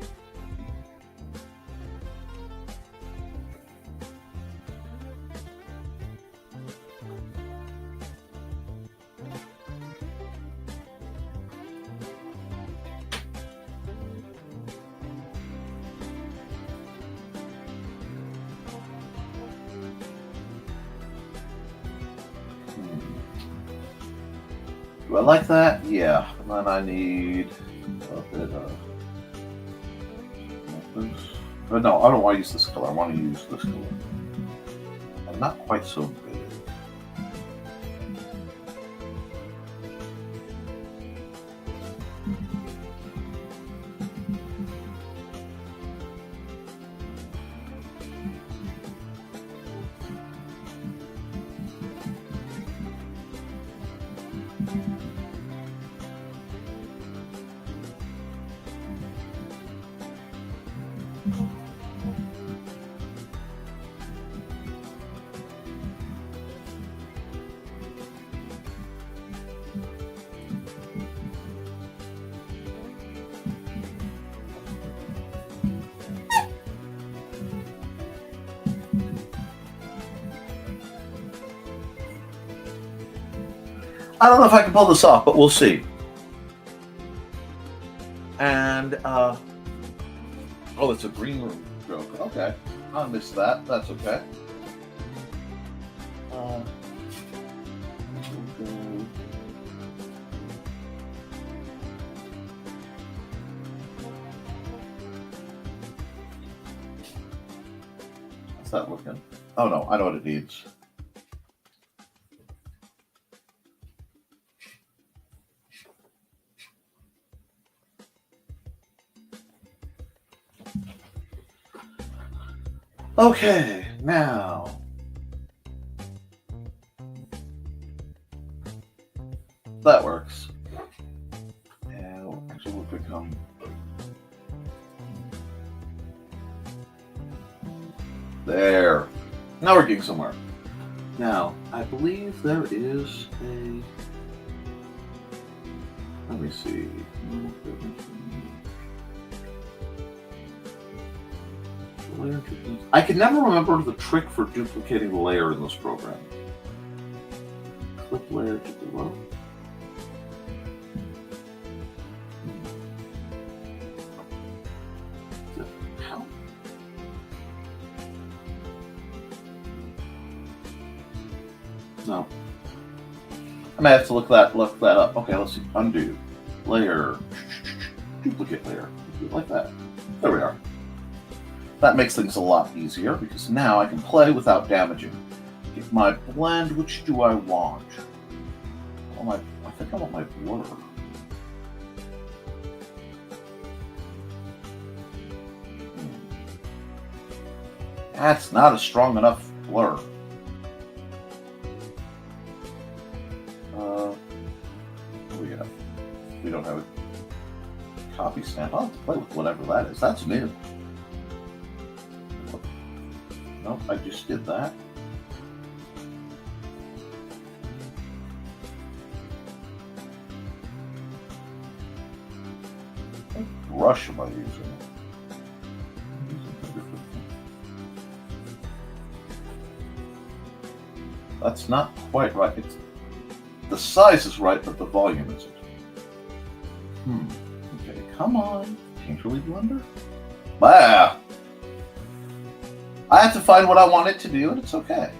Do I like that? Yeah. And then I need a bit of this. But no, I don't want to use this color. I want to use this color. And not quite so big. I don't know if I can pull this off, but we'll see. And, oh, it's a green room joke. Okay. I missed that. That's okay. How's that looking? Oh, no. I know what it needs. Okay, now that works. And actually, we'll become there. Now we're getting somewhere. Now, I believe there is a. Let me see. I can never remember the trick for duplicating the layer in this program. Clip layer to below. How? No. I may have to look that up. Okay, let's see. Undo. Layer. Duplicate layer. Like that. There we are. That makes things a lot easier because now I can play without damaging. Get my blend, which do I want? I think I want my blur. That's not a strong enough blur. What do we have? We don't have a copy stamp. I'll have to play with whatever that is. That's new. Nope, I just did that. What brush am I using? That's not quite right. The size is right, but the volume isn't. Okay, come on. Painterly blender? Ah! I have to find what I want it to do, and it's okay.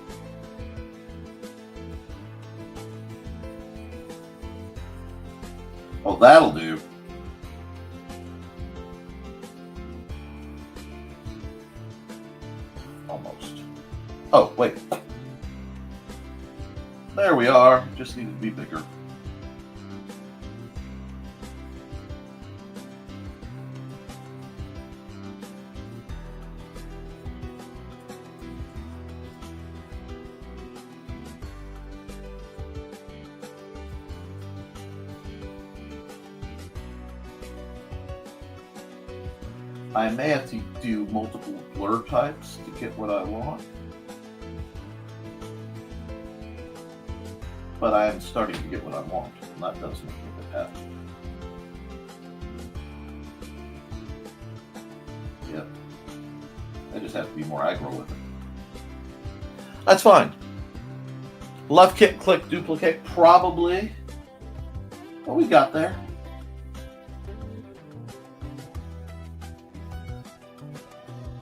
Oh, that'll do. just needed to be bigger. I may have to do multiple blur types to get what I want. But I am starting to get what I want, and that does make me happy. Yep. I just have to be more aggro with it. That's fine. Left click, duplicate, probably. But we got there.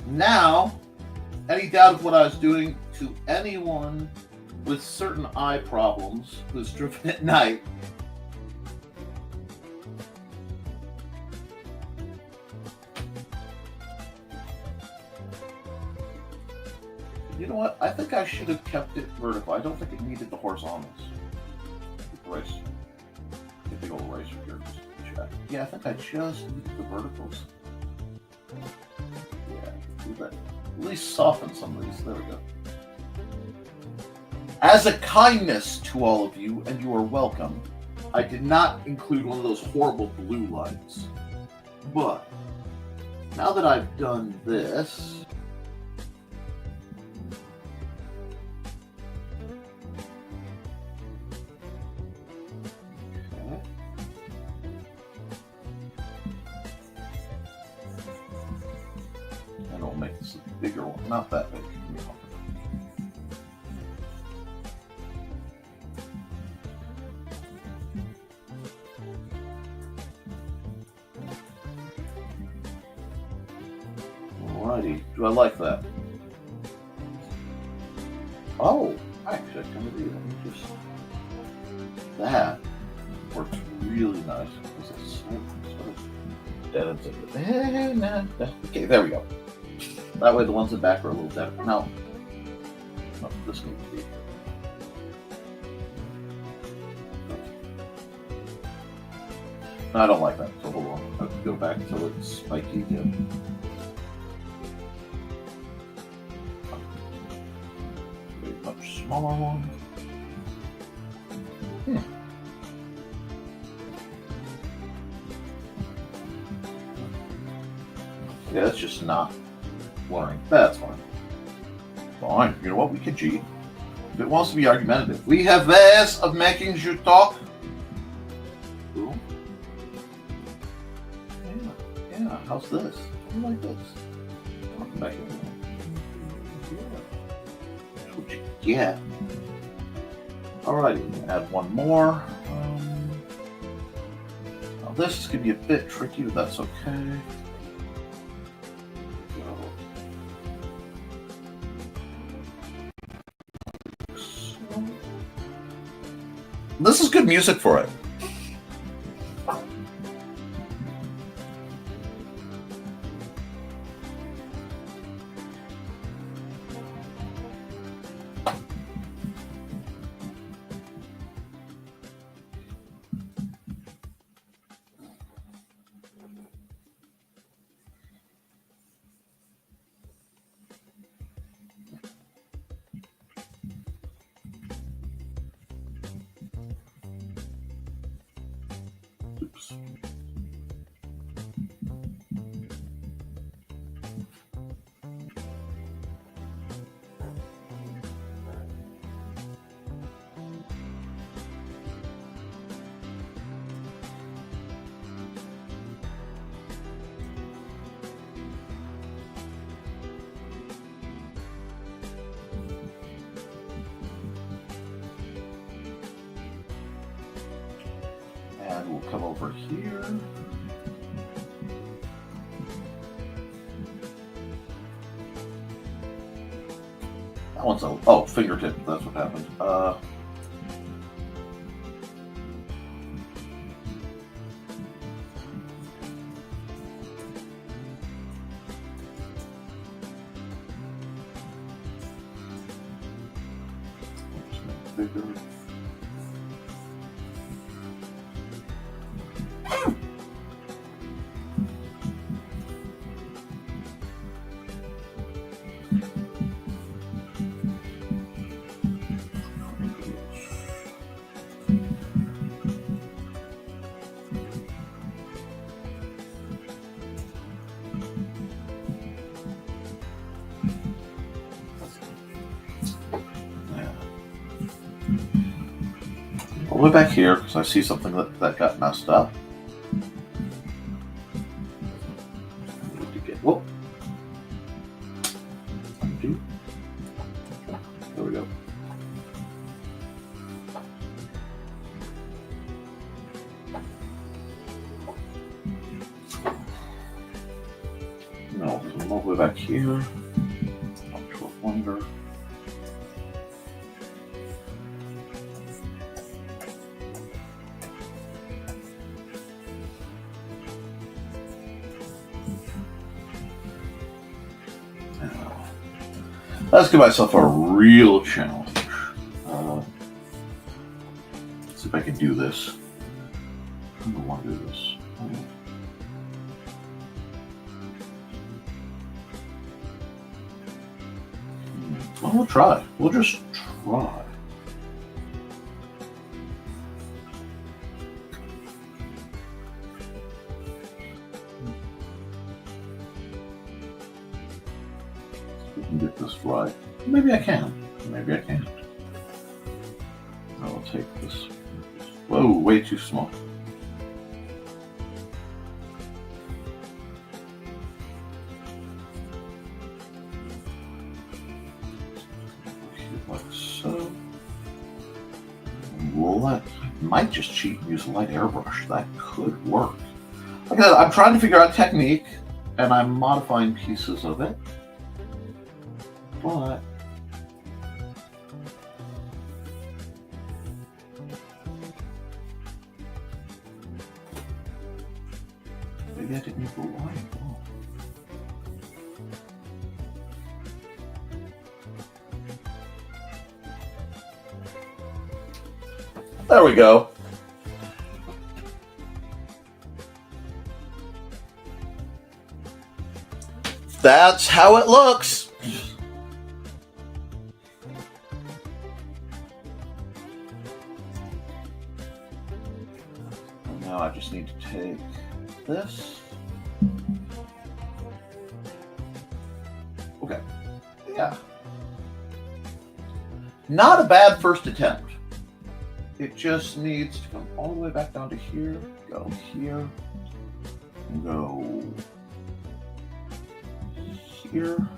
Now, any doubt of what I was doing to anyone with certain eye problems who's driven at night, you know what? I think I should have kept it vertical. I don't think it needed the horizontals. Erase. Get a big old eraser here. Just check. Yeah, I think I just needed the verticals. At least soften some of these. There we go. As a kindness to all of you, and you are welcome, I did not include one of those horrible blue lights. But now that I've done this, make this a bigger one, not that big. Alrighty, do I like that? Oh, actually, I can do that. Just that works really nice because it's sort of dead into it. Okay, there we go. That way the ones in the back are a little dead. No, this needs to be. No, I don't like that, so hold on. I have to go back until it's spiky again. A much smaller one. Yeah, that's just not blurring. That's fine. Fine. You know what? We can cheat. If it wants to be argumentative. We have ways of making you talk. Cool. Yeah. How's this? I like this. Back in. That's what you get. Alrighty, add one more. Now this is going to be a bit tricky, but that's okay. This is good music for it. Oops. And we'll come over here. That one's a fingertip. That's what happened. Just make it bigger. the way back here because I see something that got messed up. I need to get, whoop. Undo. There we go. No, come all the way back here. Up to a wonder. Let's give myself a real challenge. Let's see if I can do this. I don't want to do this. Well, we'll try. We'll just try. We can get this right. Maybe I can. Maybe I can't. I'll take this. Whoa, way too small. Like so. I might just cheat and use a light airbrush. That could work. Like I said, I'm trying to figure out technique, and I'm modifying pieces of it. But maybe I didn't go right. Oh. There we go. That's how it looks. And now I just need to take this. Okay. Yeah. Not a bad first attempt. It just needs to come all the way back down to here, go here, and go here.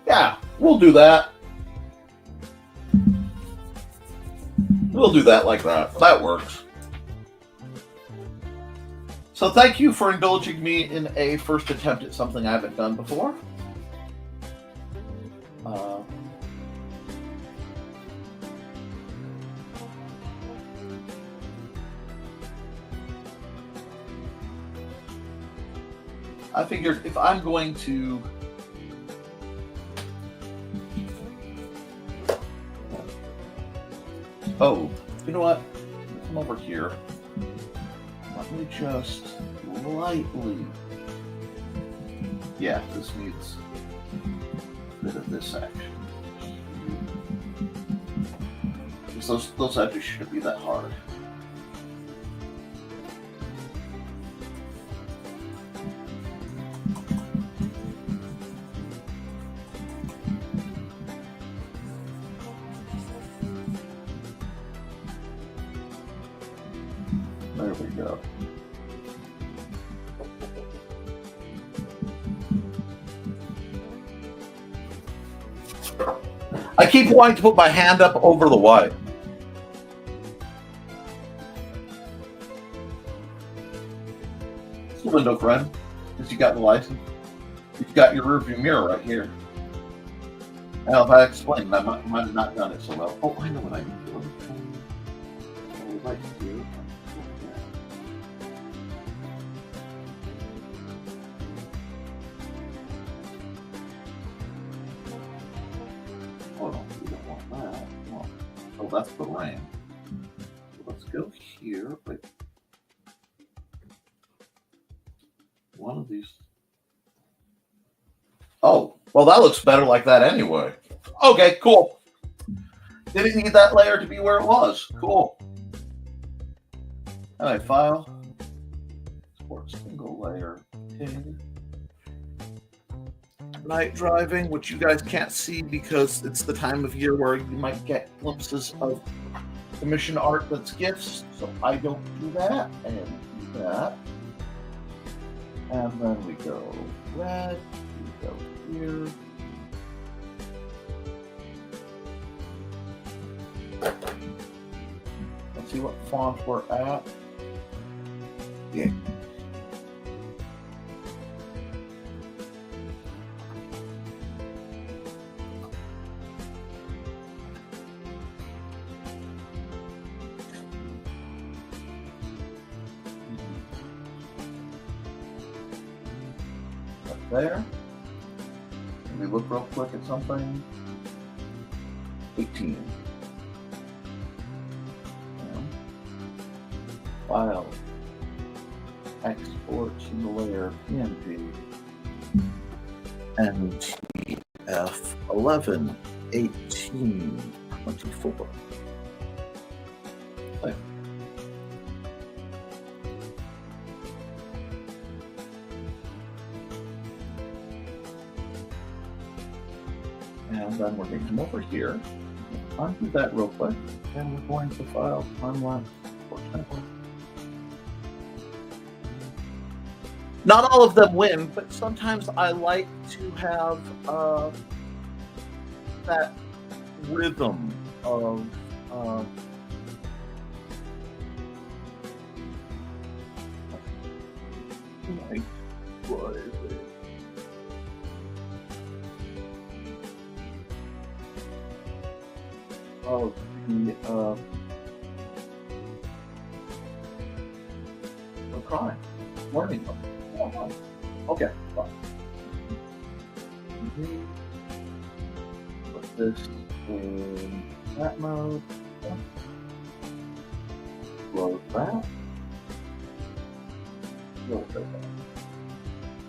Yeah, we'll do that. We'll do that like that. That works. So thank you for indulging me in a first attempt at something I haven't done before. I figured if I'm going to you know what? Come over here. Let me just lightly. Yeah, this needs a bit of this action. Because those edges shouldn't be that hard. There we go. I keep wanting to put my hand up over the white. It's a window, friend. Because you got the license. You've got your rearview mirror right here. Now, if I explained, I might have not done it so well. Oh, I know what I need to do. I would like to do. Oh no, we don't want that. Oh, that's the rain. So let's go here. Wait. One of these. Oh, well, that looks better like that anyway. Okay, cool. Didn't need that layer to be where it was. Cool. All right, file. Export single layer. Okay. night driving, which you guys can't see because it's the time of year where you might get glimpses of commission art that's gifts. So I don't do that, and do that. And then we go red, we go here. Let's see what font we're at. Yeah. There. Can we look real quick at something? 18. File. Export to the layer PNG. NTF 11 18 24. There. And then we're going to come over here, undo that real quick, and we're going to file timeline for template. Not all of them win, but sometimes I like to have that rhythm of like, what is it? Of the crime, learning them. Oh, okay, fine. Put this in that mode. Close that.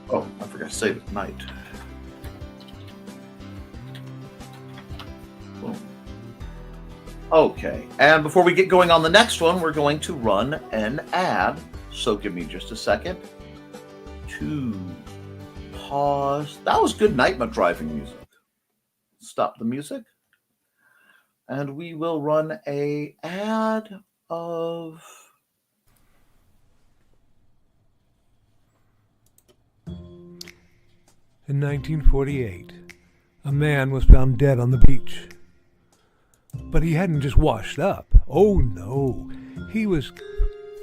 Oh, I forgot to save it night. Boom. Okay, and before we get going on the next one, we're going to run an ad. So give me just a second to pause. That was good night driving music. Stop the music. And we will run a ad of... In 1948, a man was found dead on the beach. But he hadn't just washed up. Oh no, he was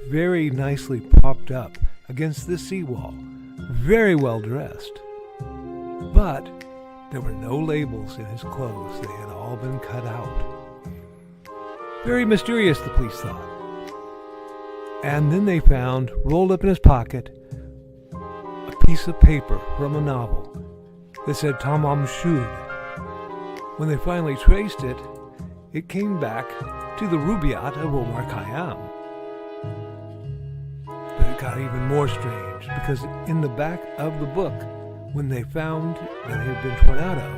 very nicely propped up against the seawall, very well dressed. But there were no labels in his clothes. They had all been cut out. Very mysterious, the police thought. And then they found, rolled up in his pocket, a piece of paper from a novel that said Tamam Shud. When they finally traced it, it came back to the Rubaiyat of Omar Khayyam. But it got even more strange, because in the back of the book, when they found that it had been torn out of,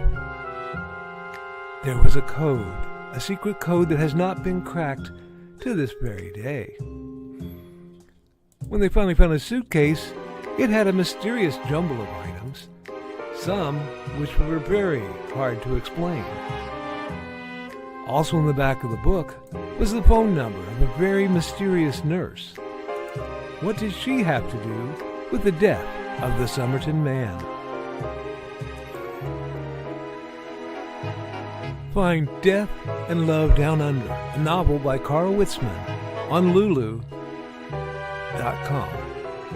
there was a code, a secret code that has not been cracked to this very day. When they finally found a suitcase, it had a mysterious jumble of items, some which were very hard to explain. Also in the back of the book was the phone number of a very mysterious nurse. What did she have to do with the death of the Somerton man? Find Death and Love Down Under, a novel by Carl Witzman, on Lulu.com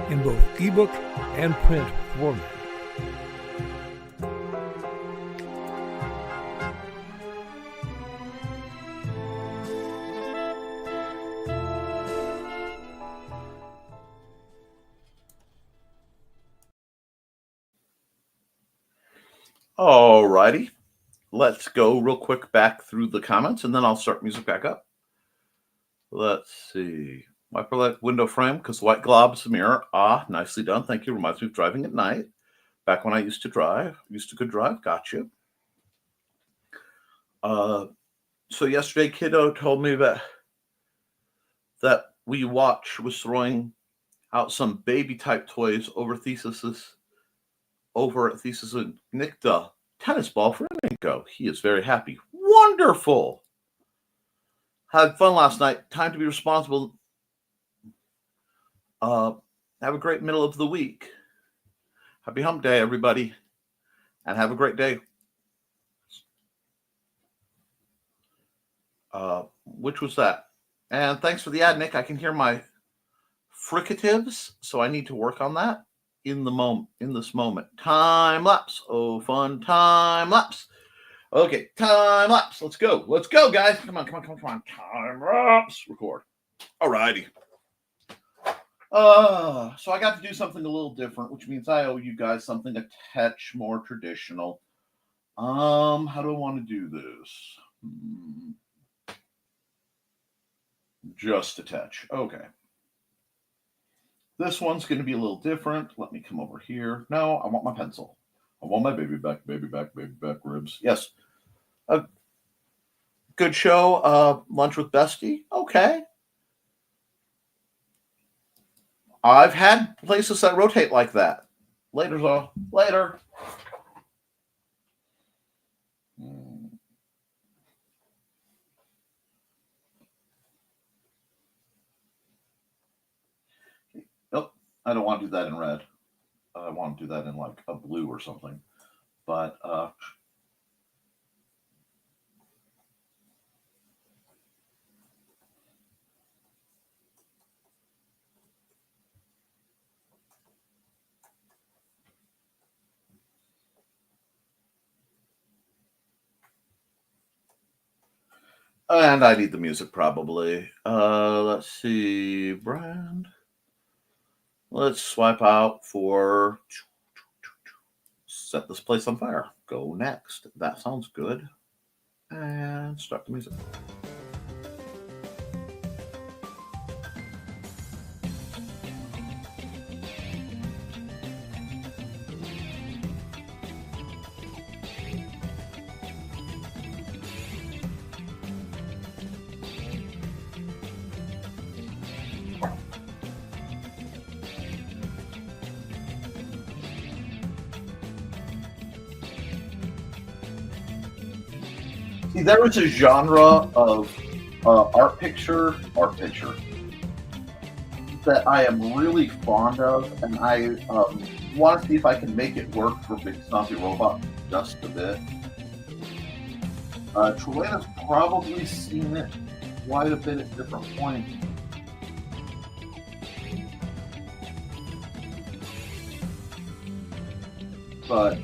in both ebook and print format. Alrighty, let's go real quick back through the comments, and then I'll start music back up. Let's see. Wiper light window frame because white globs the mirror. Ah, nicely done. Thank you. Reminds me of driving at night. Back when I used to drive. Could drive. Got you. So yesterday, kiddo told me that We Watch was throwing out some baby type toys over Thesis's over at Thesis and Nick the tennis ball for Nico. He is very happy. Wonderful. Had fun last night. Time to be responsible. Have a great middle of the week. Happy hump day, everybody. And have a great day. Which was that? And thanks for the ad, Nick. I can hear my fricatives, so I need to work on that in this moment. Time lapse. Oh, fun time lapse. Okay, time lapse. Let's go. Let's go, guys. Come on. Time lapse. Record. Alrighty. So I got to do something a little different, which means I owe you guys something a touch more traditional. How do I want to do this? Just a touch. Okay. This one's going to be a little different. Let me come over here. No, I want my pencil. I want my baby back ribs. Yes. A good show. Lunch with Bestie. Okay. I've had places that rotate like that. Later. Nope, I don't want to do that in red. I want to do that in like a blue or something. But and I need the music probably. Let's see, brand. Let's swipe out for set this place on fire. Go next. That sounds good. And start the music. See, there is a genre of art picture that I am really fond of, and I want to see if I can make it work for Big Stompy Robot just a bit. Troyana's probably seen it quite a bit at different points. But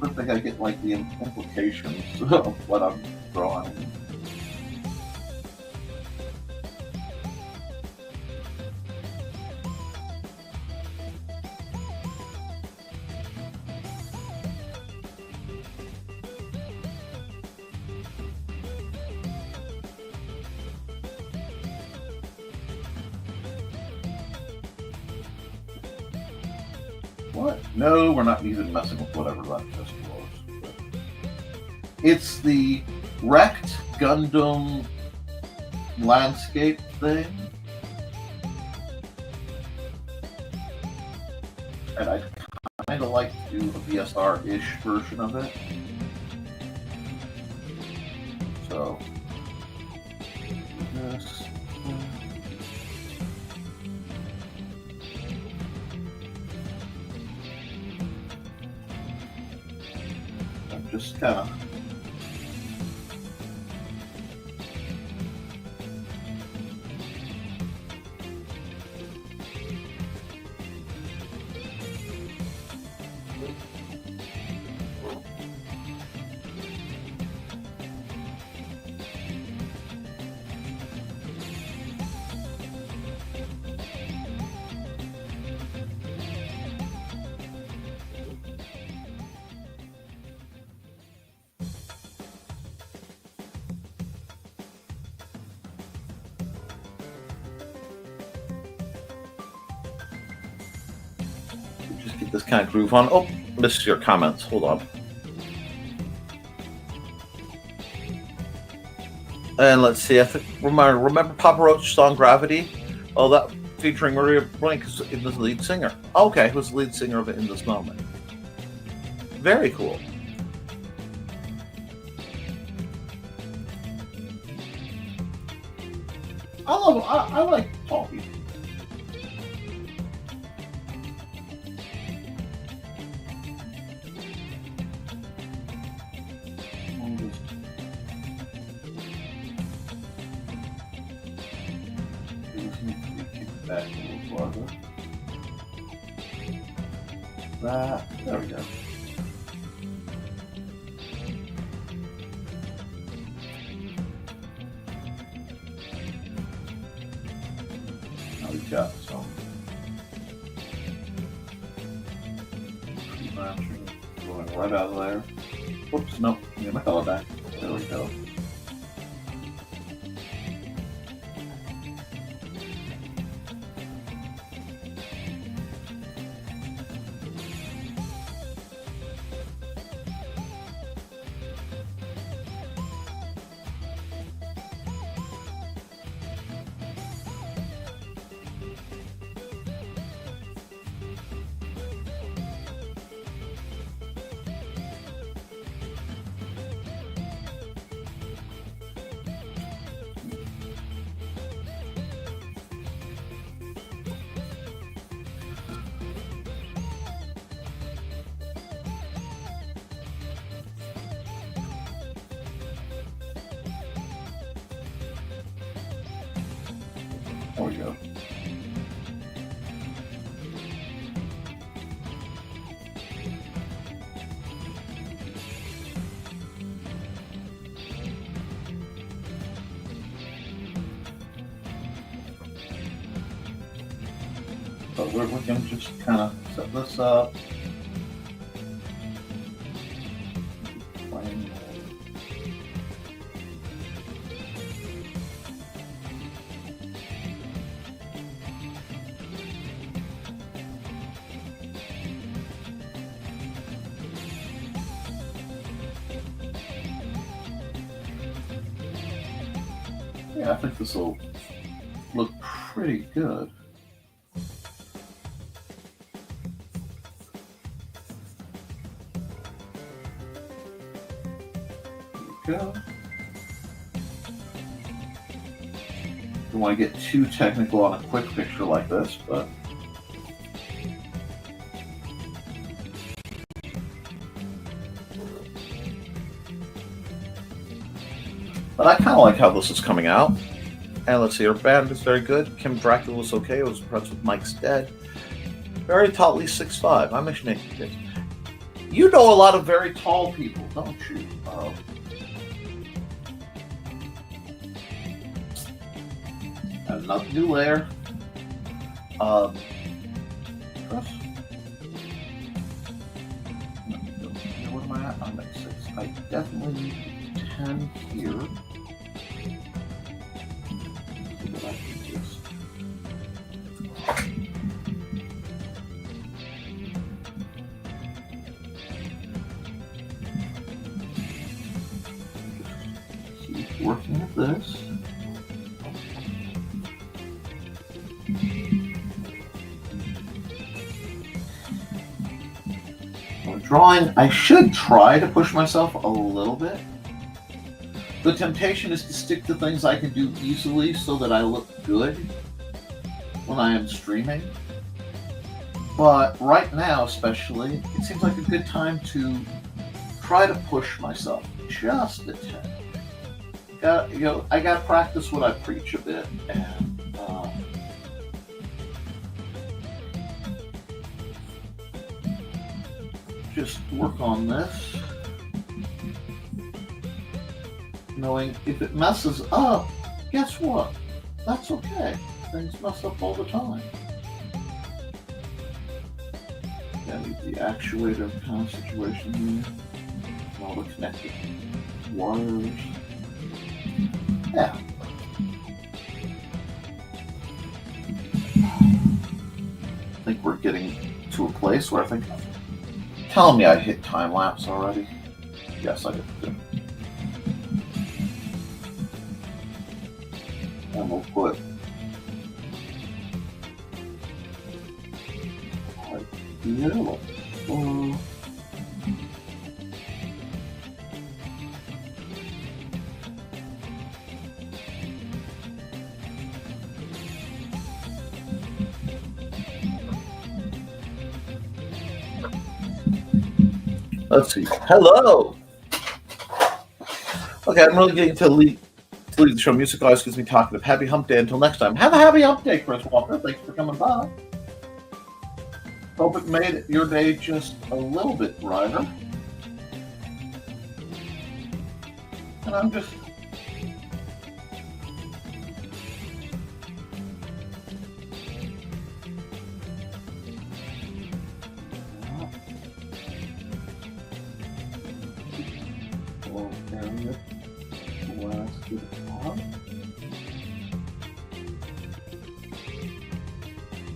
I think I get like the implications of what I'm drawing. What? No, we're not even messing with whatever that just was. It's the wrecked Gundam landscape thing. And I'd kind of like to do a VSR-ish version of it. So, this. Just kind of Just get this kind of groove on. Oh, missed your comments. Hold on. And let's see. I think remember Papa Roach's song "Gravity"? Oh, that featuring Maria Brink is the lead singer. Okay, who's the lead singer of it in this moment? Very cool. I like tall people. Back a little farther. There we go. Now we've got some branching going right out of there. Whoops, no, get my color back. There we go. There we go. But we're going to just kind of set this up. Yeah, I think this will look pretty good. There we go. Don't want to get too technical on a quick picture like this, but I kind of like how this is coming out. And let's see, our band is very good. Kim Dracula was okay. I was impressed with Mike's Dead. Very tall, at least 6'5". I'm a Naked Kid. You know a lot of very tall people, don't you? Another new layer. What am I at? I'm at 6. I definitely need 10 here. Keep working at this. Drawing, I should try to push myself a little bit. The temptation is to stick to things I can do easily so that I look good when I am streaming. But right now, especially, it seems like a good time to try to push myself just a tad. I got to practice what I preach a bit, and just work on this, knowing if it messes up, guess what? That's okay. Things mess up all the time. Yeah, the actuator kind of situation here. All the connected wires. Yeah. I think we're getting to a place where I think, tell me I hit time lapse already. Yes, I did. And we'll put right here. Let's see. Hello. Okay, I'm really getting to lead the show. Music always gets me talking. Happy Hump Day. Until next time, have a happy Hump Day, Chris Walker. Thanks for coming by. Hope it made your day just a little bit brighter. And I'm just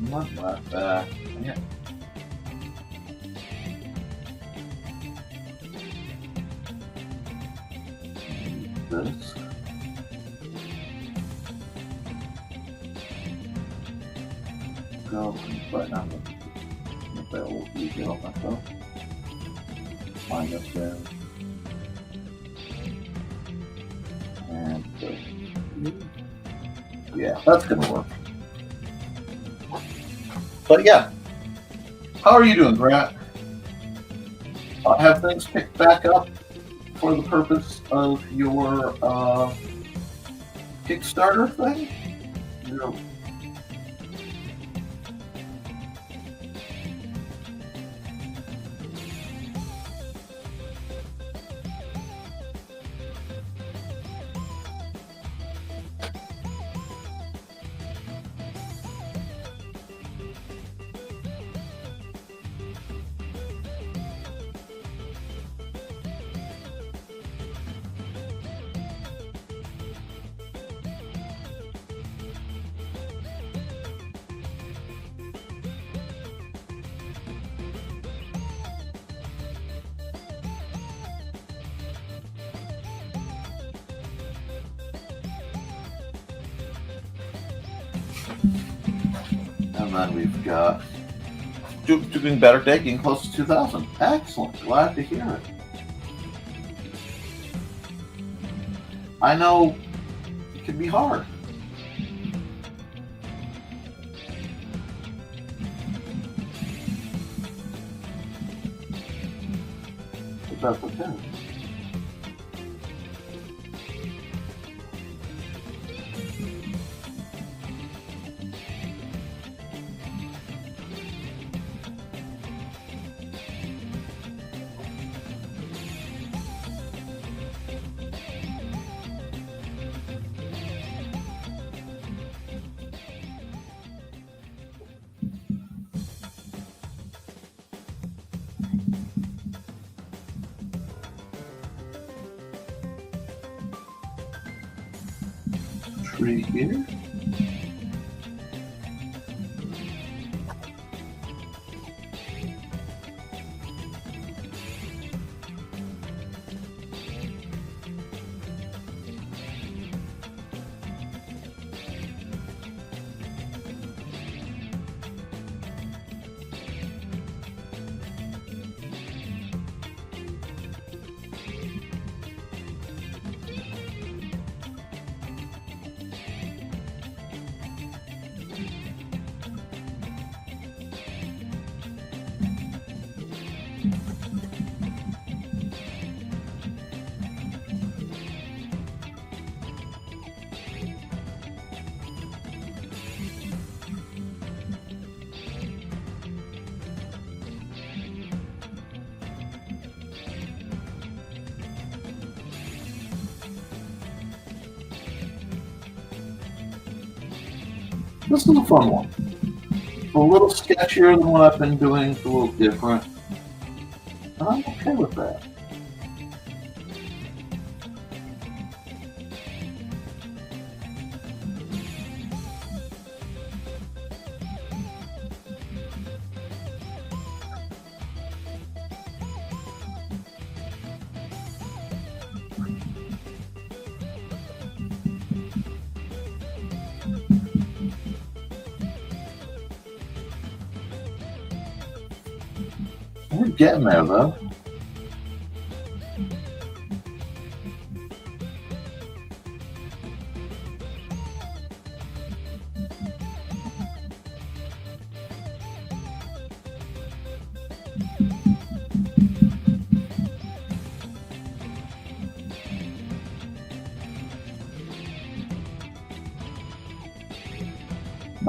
not like that. Yeah. This. Go right now. If I will use it on myself. Minus there. And yeah, that's gonna work. But yeah, how are you doing, Grant? Have things picked back up for the purpose of your Kickstarter thing? No. And then we've got doing better day, getting close to 2,000. Excellent. Glad to hear it. I know it can be hard. But that's okay. Tree here. This is a fun one. A little sketchier than what I've been doing. It's a little different. And I'm okay with that. We're getting there, though.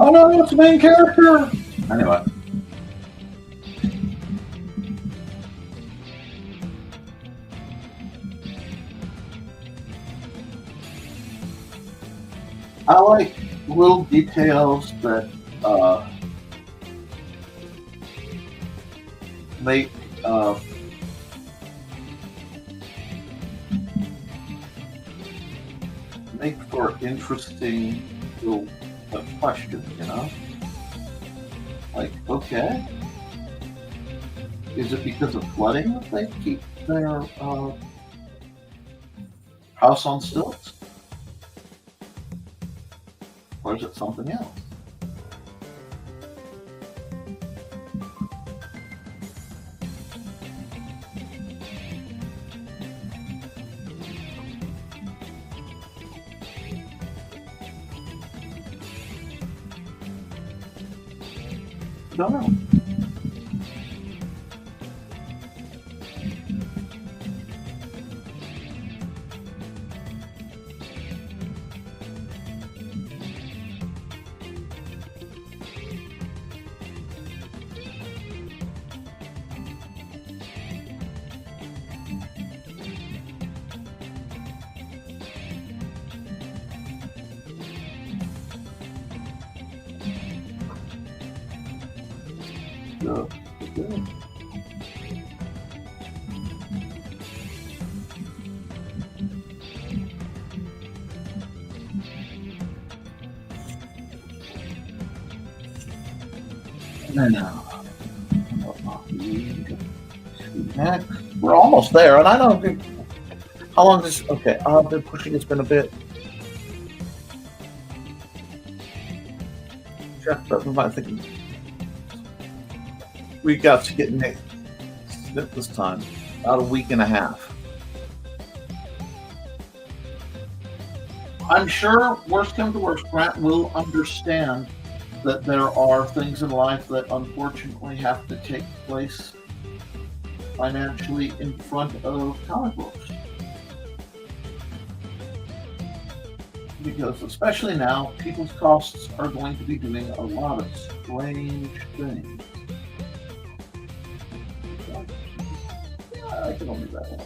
Oh no, it's the main character! Anyway. I like little details that make for interesting little questions, you know? Like, okay, is it because of flooding that they keep their house on stilts? Or is it something else? Don't know. Okay. Now, next, we're almost there, and I don't think. How long is this? Okay, I've been pushing. It's been a bit. I think we got to get Nick Smith this time. About a week and a half. I'm sure, worst comes to worst, Grant will understand that there are things in life that unfortunately have to take place financially in front of comic books. Because especially now, people's costs are going to be doing a lot of strange things. Yeah, I can only do that one.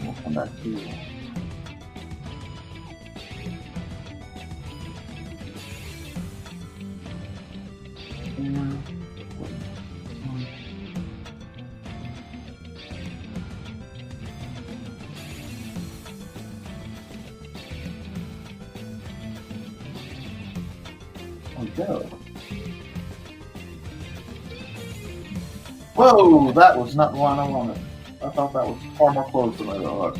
We'll come back to you. Go. Whoa, that was not the one I wanted. I thought that was far more close than I thought.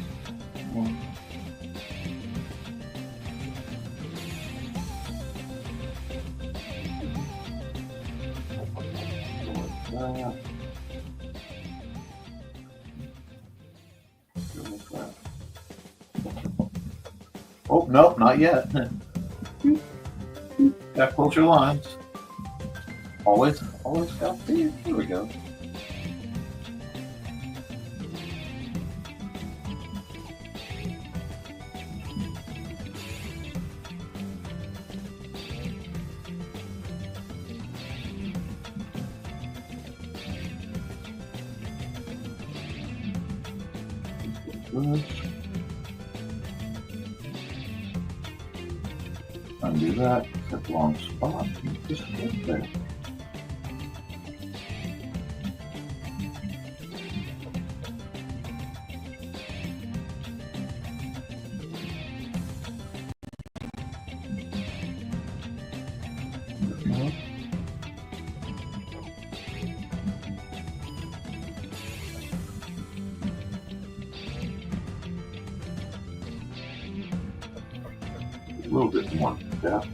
Oh, nope, not yet. Got closer lines. Always got the. Here we go. Undo that. Set the wrong spot. Just get there. little bit more depth.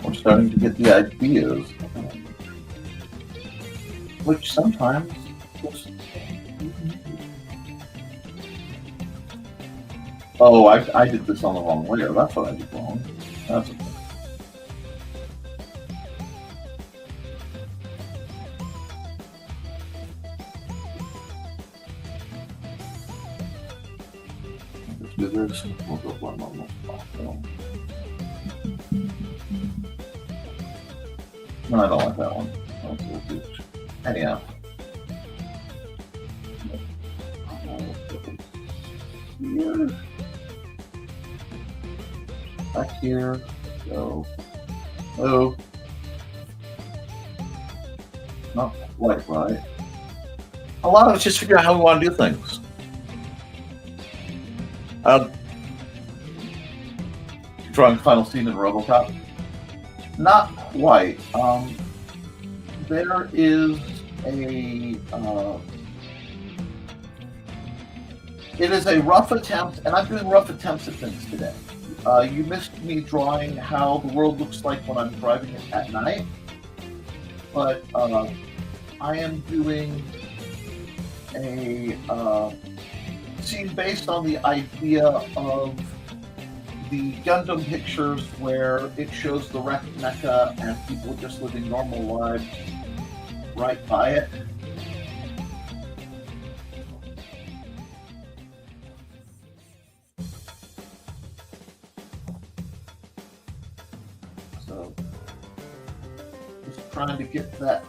We're starting to get the ideas, which sometimes just... Oh, I did this on the wrong layer. That's what I did wrong. That's okay. Let's do this. We'll go one more film. No, I don't like that one. Anyhow. Here. Back here. Go. Oh. Not quite right. A lot of it's just figuring out how we want to do things. Drawing the final scene in RoboCop. Not quite. There is a. It is a rough attempt, and I'm doing rough attempts at things today. You missed me drawing how the world looks like when I'm driving it at night, but I am doing a scene based on the idea of the Gundam pictures where it shows the wrecked mecha and people just living normal lives right by it. So, just trying to get that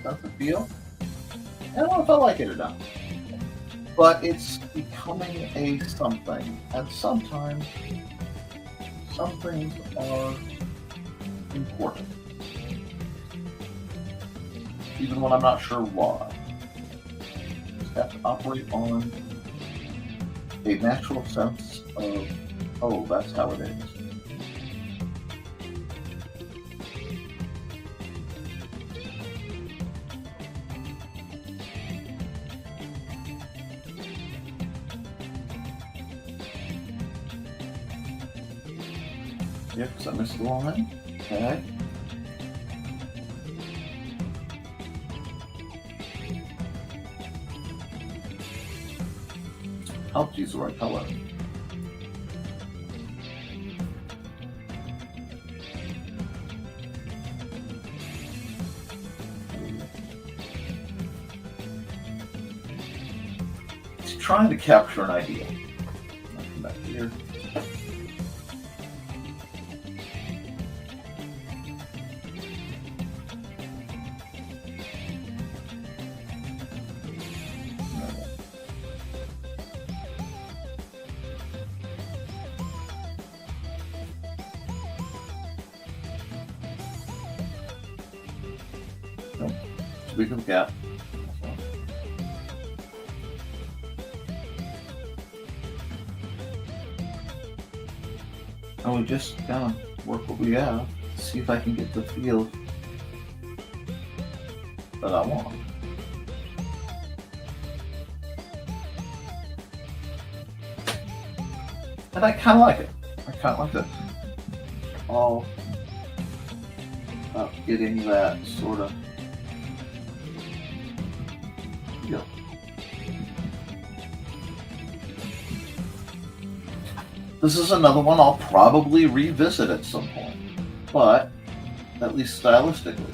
sense of feel. I don't know if I like it or not, but it's becoming a something, and sometimes some things are important, even when I'm not sure why. Just have to operate on a natural sense of, oh, that's how it is. Yeah, because I missed the line. Okay. I'll use the right color. It's trying to capture an idea. I'll come back here. We can get. And we just kind of work what we have, see if I can get the feel that I want. And I kind of like it. I kind of like this. All about getting that sort of feel. This is another one I'll probably revisit at some point, but at least stylistically.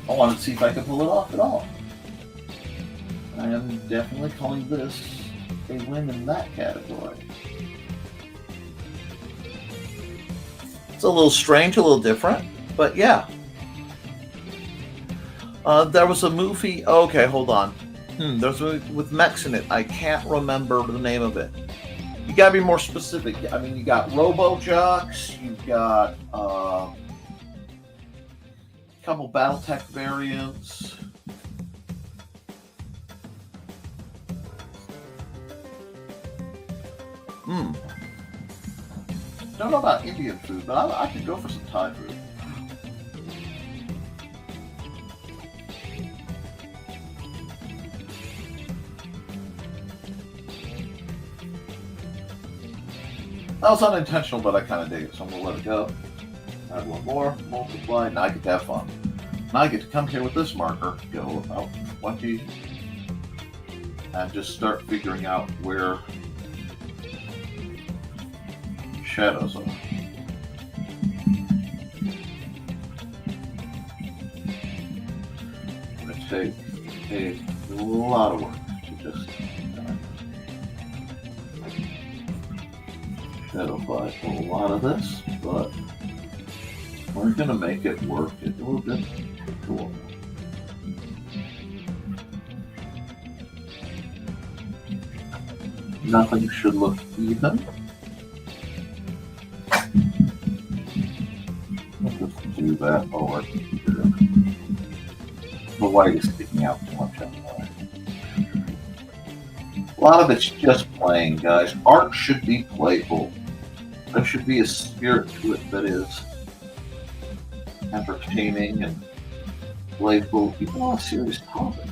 I wanted to see if I could pull it off at all. I am definitely calling this a win in that category. It's a little strange, a little different, but yeah. There was a movie. Okay, hold on. There's a movie with mechs in it. I can't remember the name of it. You gotta be more specific. I mean, you got RoboJocks. You've got a couple BattleTech variants. Don't know about Indian food, but I could go for some Thai food. That was unintentional, but I kind of dig it, so I'm going to let it go. Add one more, multiply, now I get to have fun. Now I get to come here with this marker, go about 20, and just start figuring out where shadows are. It's going to take a lot of work to just shadowify a lot of this, but we're going to make it work. It will just take a while. Nothing should look even. Let's just do that over here. The white is sticking out too much anyway. A lot of it's just playing, guys. Art should be playful. There should be a spirit to it that is entertaining and playful, even on a serious topic.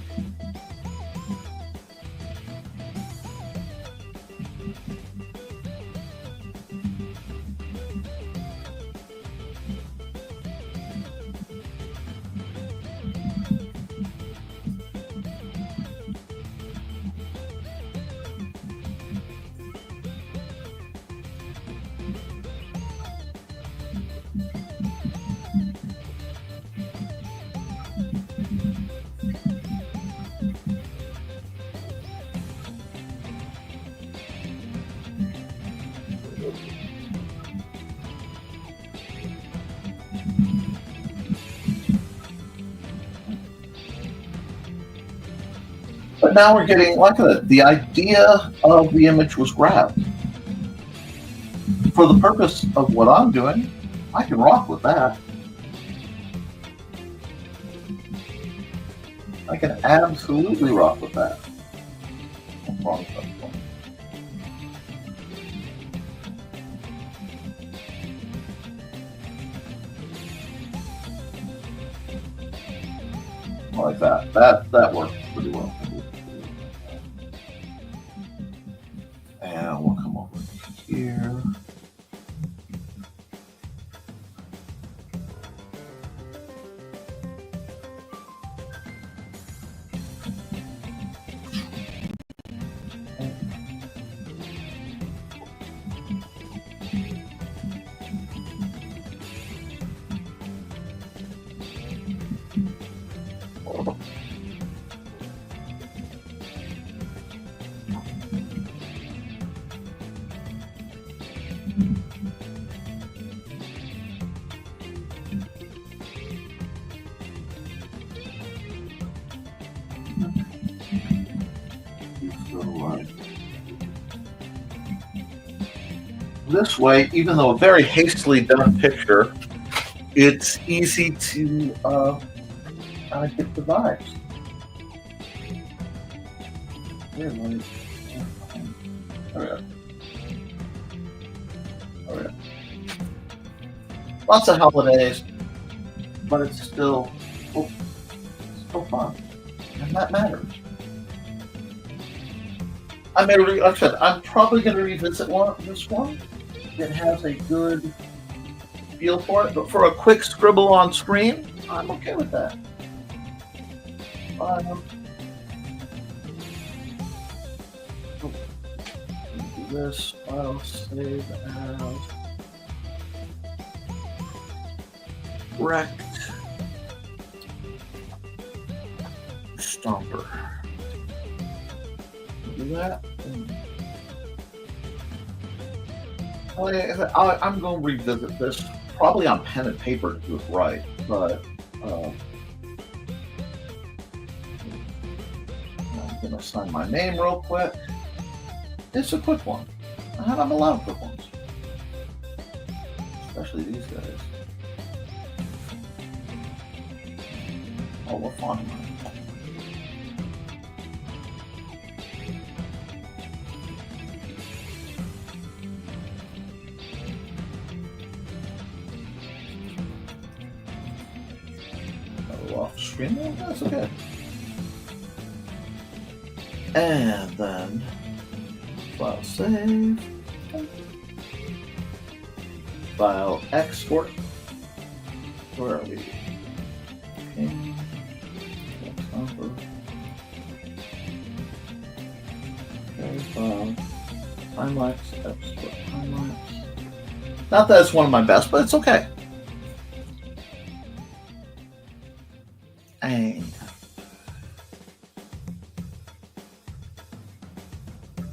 But now we're getting, like the idea of the image was grabbed. For the purpose of what I'm doing, I can rock with that. I can absolutely rock with that. What's wrong with that one? Like that. That works pretty well. And we'll come over here. This way, even though a very hastily done picture, it's easy to get the vibes. There we go. Lots of holidays, but it's still fun, and that matters. Like I said, I'm probably going to revisit this one. It has a good feel for it, but for a quick scribble on screen, I'm okay with that. Do this, I'll save as rect stomper. Do that. I'm going to revisit this probably on pen and paper to do it right, but I'm going to sign my name real quick. It's a quick one, and I'm allowed quick ones, especially these guys. Oh, what font am I? Off screen there? That's okay. And then file save. File export. Where are we? Okay. Okay, file. Time-lapse, export, time-lapse. Not that it's one of my best, but it's okay. And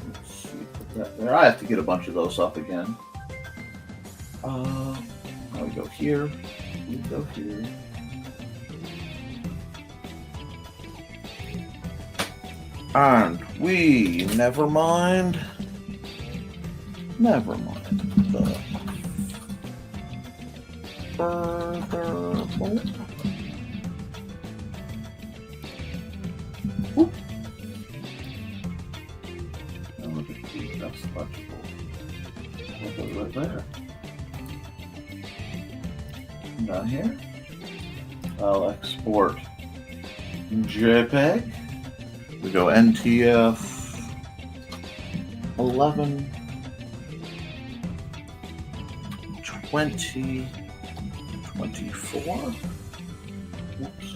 let's see, put that there. I have to get a bunch of those up again. Now we go here. We go here. And we never mind the furthermore. Oop. Now look at these. That's electrical. That goes right there. Down here. I'll export JPEG. We go NTF 11 20 24. Oops.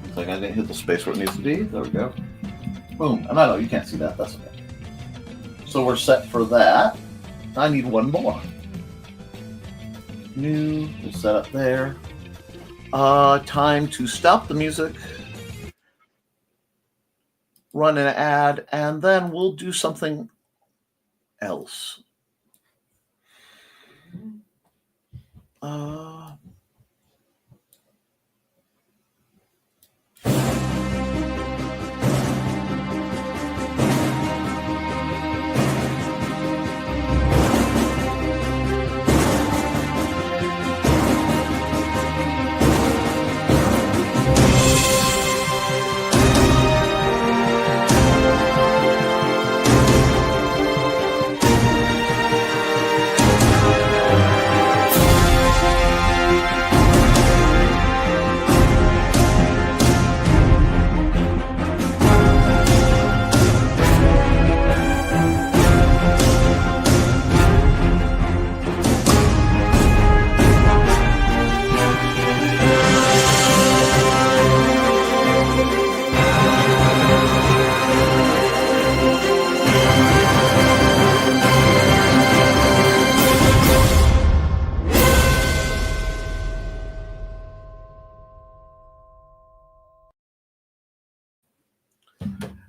Looks like I didn't hit the space where it needs to be. There we go. Boom. And I know you can't see that. That's okay. So we're set for that. I need one more. New. We'll set up there. Time to stop the music. Run an ad, and then we'll do something else.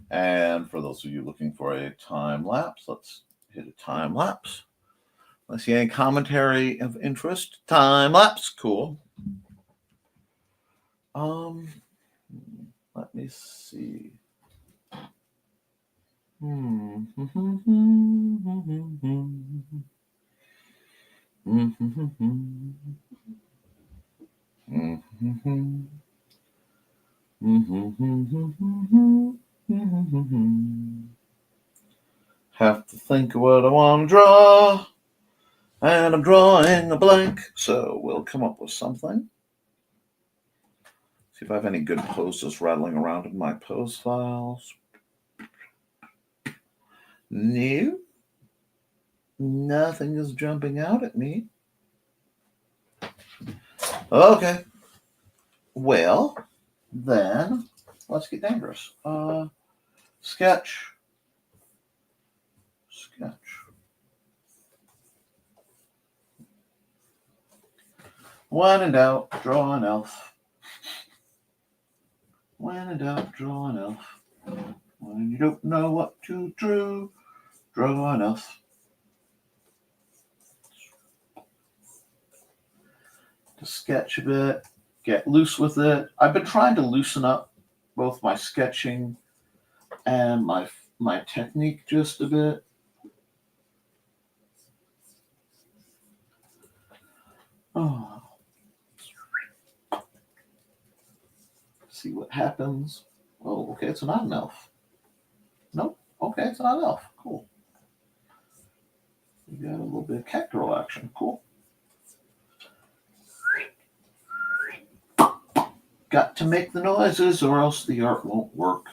And for those of you looking for a time lapse, let's hit a time lapse. Let's see any commentary of interest. Time lapse, cool. Let me see. Have to think of what I want to draw, and I'm drawing a blank, so we'll come up with something. See if I have any good poses rattling around in my pose files. No, nothing is jumping out at me. Okay, well, then let's get dangerous. Sketch. When in doubt, draw an elf. When in doubt, draw an elf. When you don't know what to draw an elf. To sketch a bit, get loose with it. I've been trying to loosen up both my sketching and my technique just a bit. Oh. See what happens. Oh, okay, it's not an elf. Nope. Okay, it's not an elf. Cool. We got a little bit of cat girl action. Cool. Got to make the noises or else the art won't work.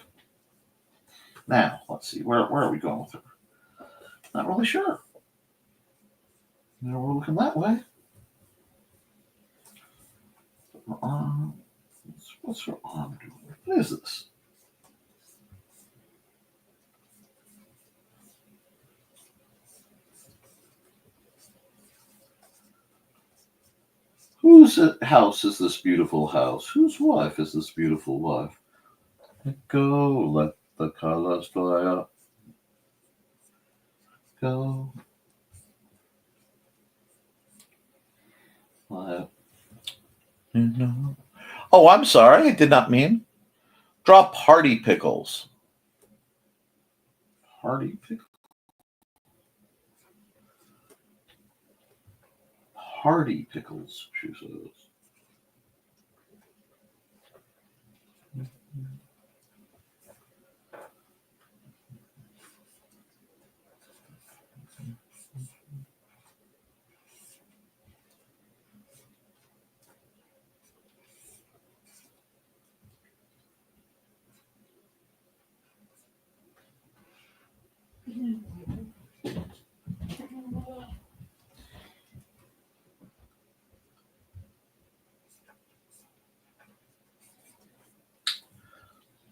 Now, let's see. Where are we going with her? Not really sure. Now we're looking that way. What's her arm doing? What is this? Whose house is this beautiful house? Whose wife is this beautiful wife? Go, let the colors fly out. Go. Fly out. Oh, I'm sorry. I did not mean. Draw party pickles. Party pickles? Party pickles, she says.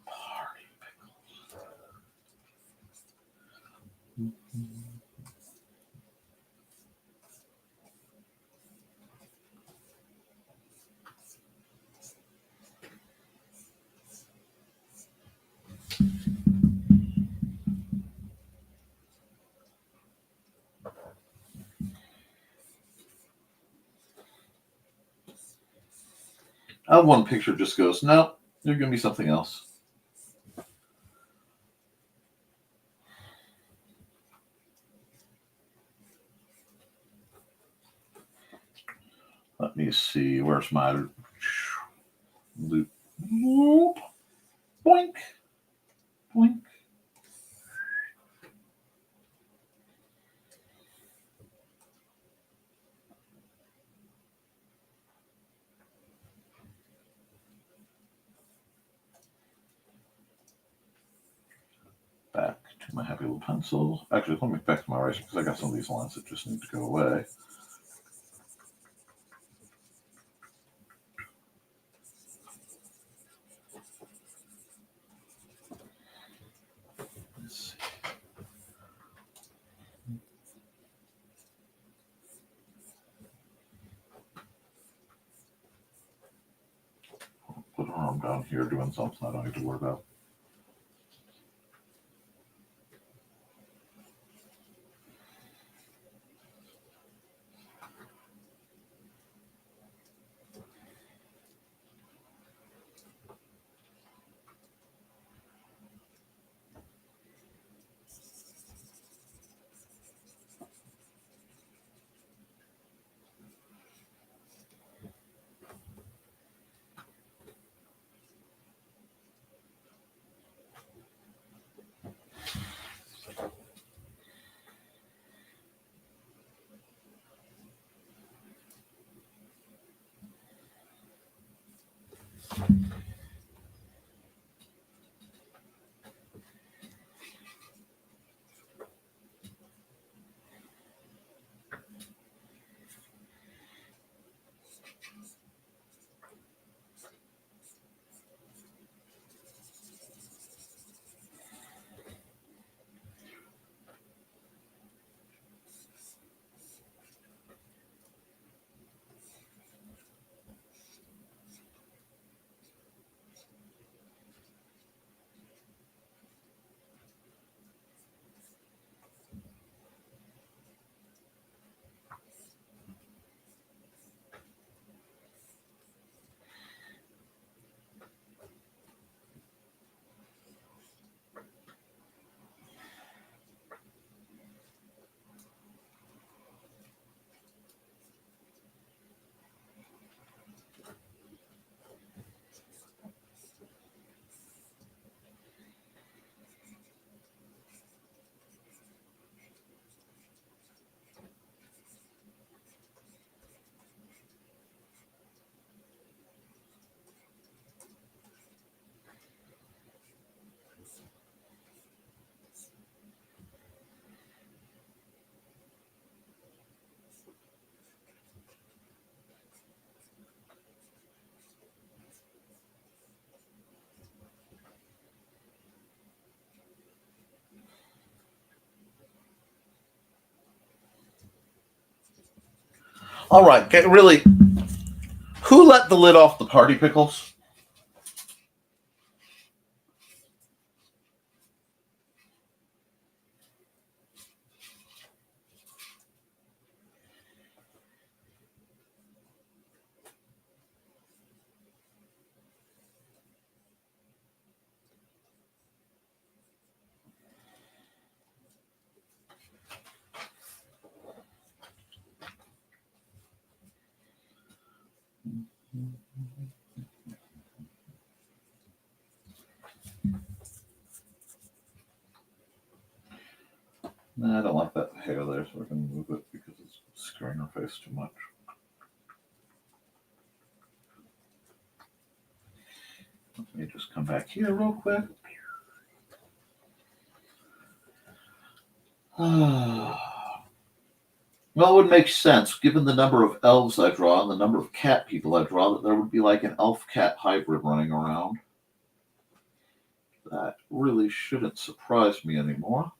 Party pickles. One picture just goes, no, there's going to be something else. Let me see. Where's my loop? Boink. Boink. Back to my happy little pencil. Actually, let me back to my eraser because I got some of these lines that just need to go away. Let's see. Put her arm down here doing something I don't need to worry about. All right, really, who let the lid off the party pickles? No, I don't like that hair there, so we're going to move it because it's scaring her face too much. Let me just come back here real quick. Well, it would make sense, given the number of elves I draw and the number of cat people I draw, that there would be like an elf-cat hybrid running around. That really shouldn't surprise me anymore.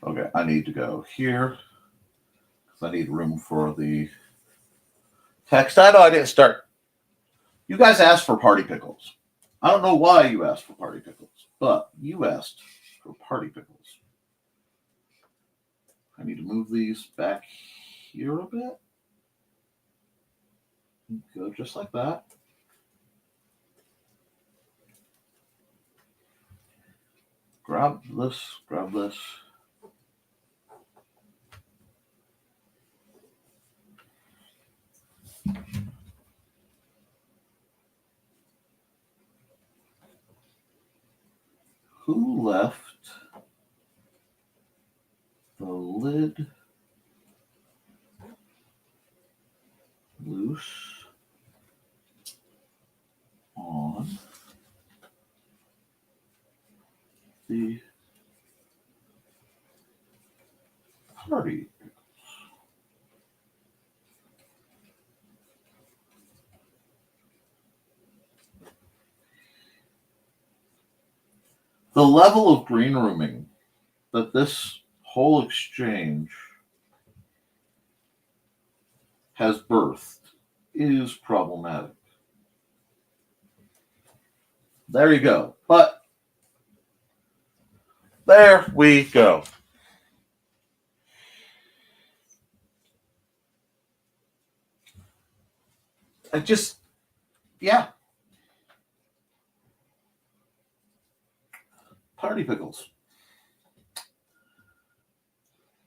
Okay, I need to go here because I need room for the text. I know I didn't start. You guys asked for party pickles. I don't know why you asked for party pickles, but you asked for party pickles. I need to move these back here a bit. Go just like that. Grab this, grab this. Who left the lid loose on the party? The level of green rooming that this whole exchange has birthed is problematic. There you go. But there we go. Yeah. Party pickles.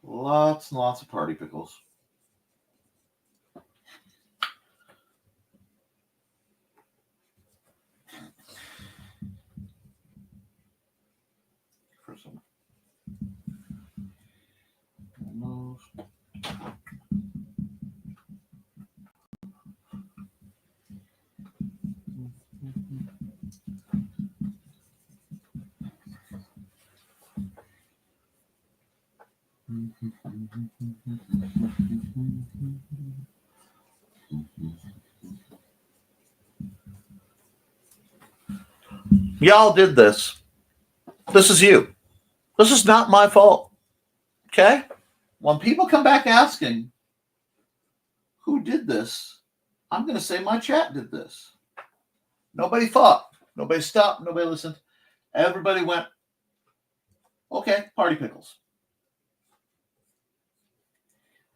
Lots and lots of party pickles. For some almost. Y'all did this. This is you. This is not my fault. Okay? When people come back asking who did this, I'm going to say my chat did this. Nobody thought. Nobody stopped. Nobody listened. Everybody went, okay, party pickles.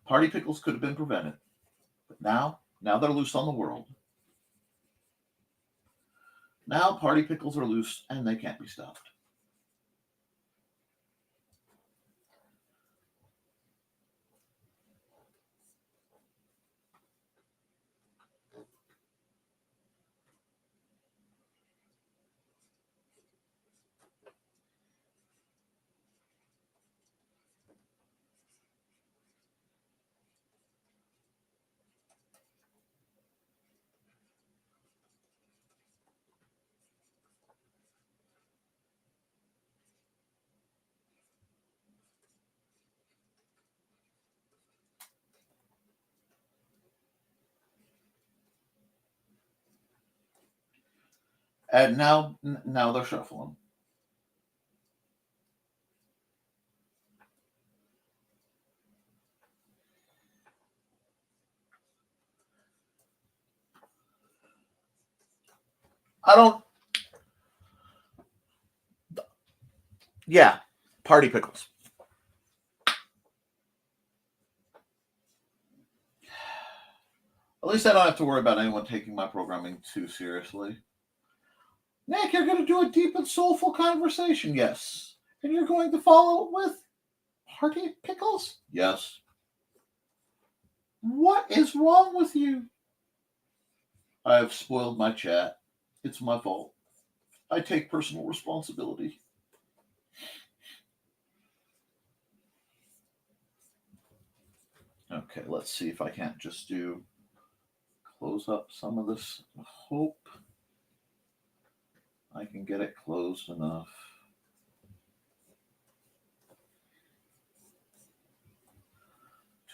Party pickles could have been prevented. But now they're loose on the world. Now party pickles are loose and they can't be stopped. And now they're shuffling. I don't. Yeah, party pickles. At least I don't have to worry about anyone taking my programming too seriously. Nick, you're going to do a deep and soulful conversation, yes. And you're going to follow it with party pickles? Yes. What is wrong with you? I have spoiled my chat. It's my fault. I take personal responsibility. Okay, let's see if I can't just close up some of this. I hope I can get it closed enough.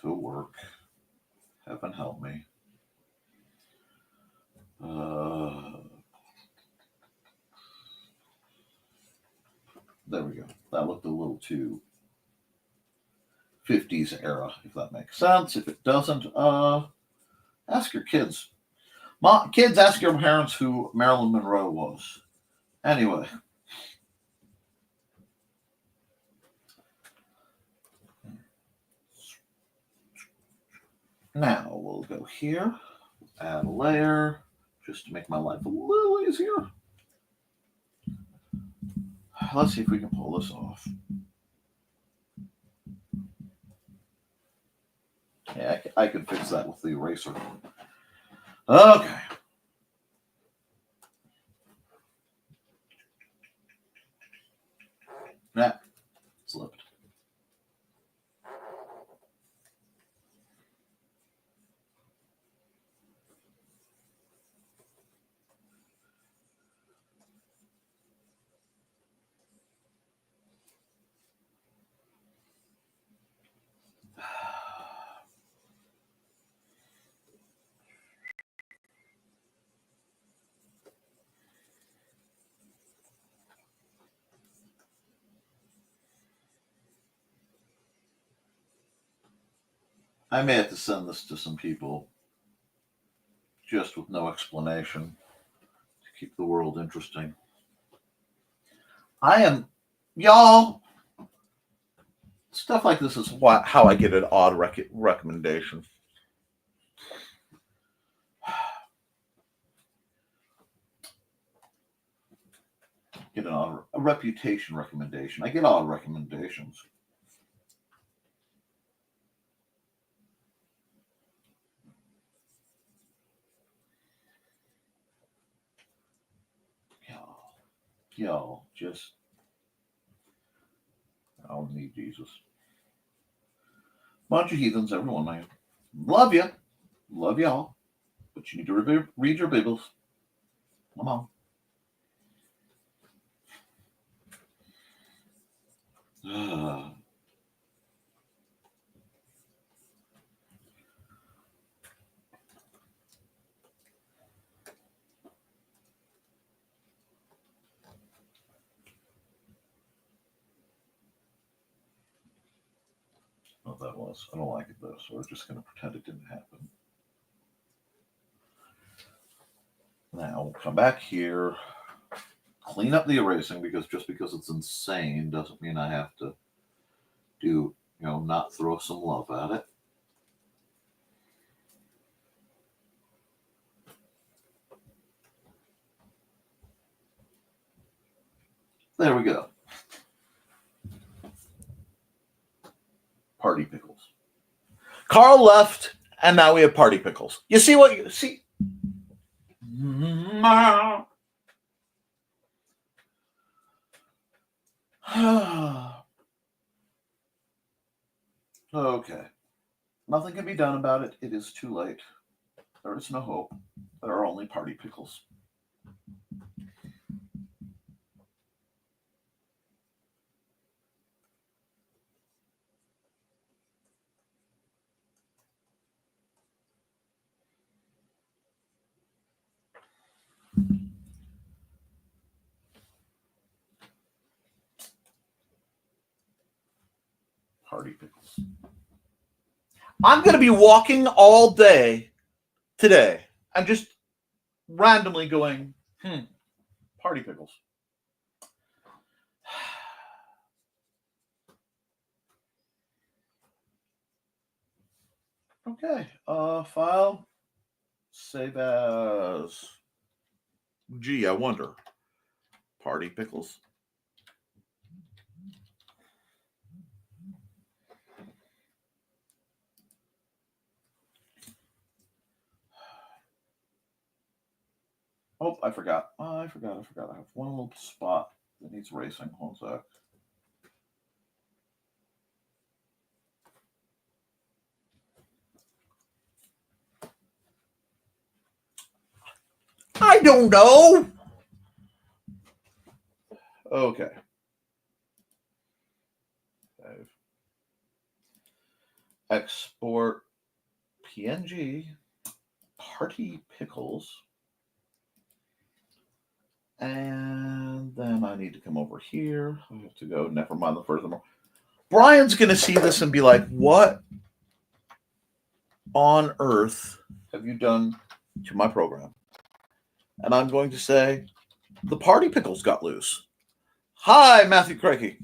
To work. Heaven help me. There we go. That looked a little too 50s era, if that makes sense. If it doesn't, ask your kids. Kids, ask your parents who Marilyn Monroe was. Anyway. Now we'll go here, add a layer, just to make my life a little easier. Let's see if we can pull this off. Yeah, I can fix that with the eraser. Okay. That slipped. I may have to send this to some people just with no explanation to keep the world interesting. Y'all, stuff like this is how I get an odd recommendation. Get a reputation recommendation. I get odd recommendations. Y'all, just, I don't need Jesus. Bunch of heathens, everyone, man. Love you. Love y'all. But you need to read your Bibles. Come on. What that was. I don't like it though, so we're just going to pretend it didn't happen. Now we'll come back here, clean up the erasing, because just because it's insane doesn't mean I have to not throw some love at it. There we go. Party pickles. Carl left, and now we have party pickles. You see what you see? Okay. Nothing can be done about it. It is too late. There is no hope. There are only party pickles. Party pickles. I'm going to be walking all day today. I'm just randomly going, party pickles. Okay. File. Save as. Gee, I wonder. Party pickles. Oh, I forgot. I forgot. I have one little spot that needs erasing. Hold on a sec. I don't know. Okay. Save. Export PNG. Party pickles. And then I need to come over here. I have to go Nevermind the Furthermore. Brian's going to see this and be like, what on earth have you done to my program? And I'm going to say, the party pickles got loose. Hi, Matthew Craig.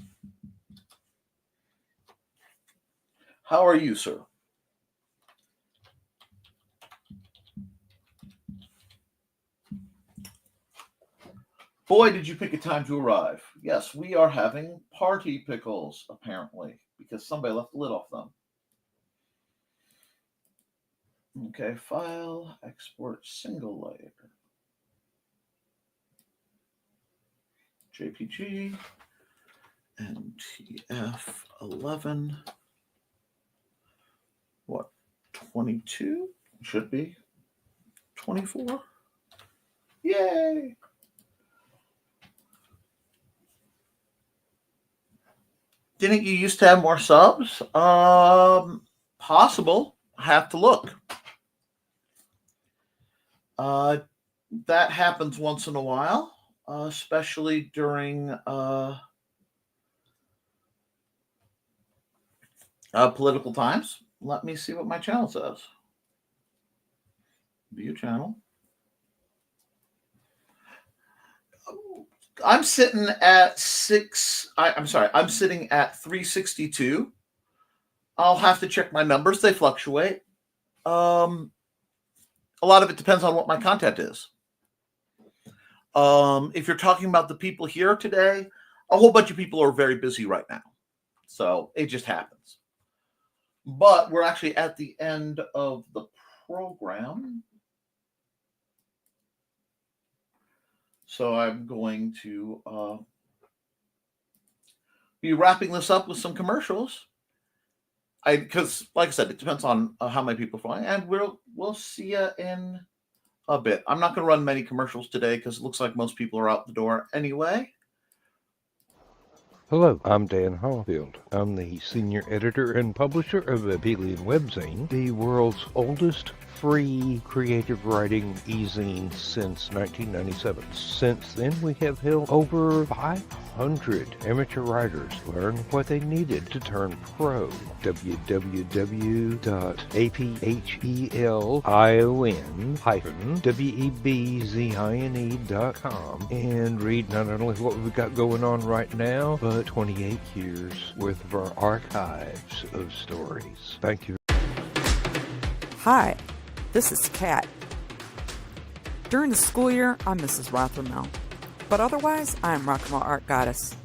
How are you, sir? Boy, did you pick a time to arrive. Yes, we are having party pickles, apparently, because somebody left the lid off them. Okay, file, export single layer. JPG, NTF11. What, 22? Should be 24. Yay! Didn't you used to have more subs? Possible. I have to look. That happens once in a while, especially during political times. Let me see what my channel says. View channel. I'm sitting at I'm sitting at 362. I'll have to check my numbers. They fluctuate. A lot of it depends on what my content is. If you're talking about the people here today, a whole bunch of people are very busy right now. So it just happens. But we're actually at the end of the program. So I'm going to be wrapping this up with some commercials. Because, like I said, it depends on how many people are flying, and we'll see you in a bit. I'm not going to run many commercials today because it looks like most people are out the door anyway. Hello, I'm Dan Hallfield. I'm the senior editor and publisher of Abelian Webzine, the world's oldest free creative writing e-zine since 1997. Since then, we have helped over 500 amateur writers learn what they needed to turn pro. www.aphelion-webzine.com and read not only what we've got going on right now, but 28 years worth of our archives of stories. Thank you. Hi, this is Kat. During the school year, I'm Mrs. Rothermel, but otherwise, I'm Rock and Roll Art Goddess,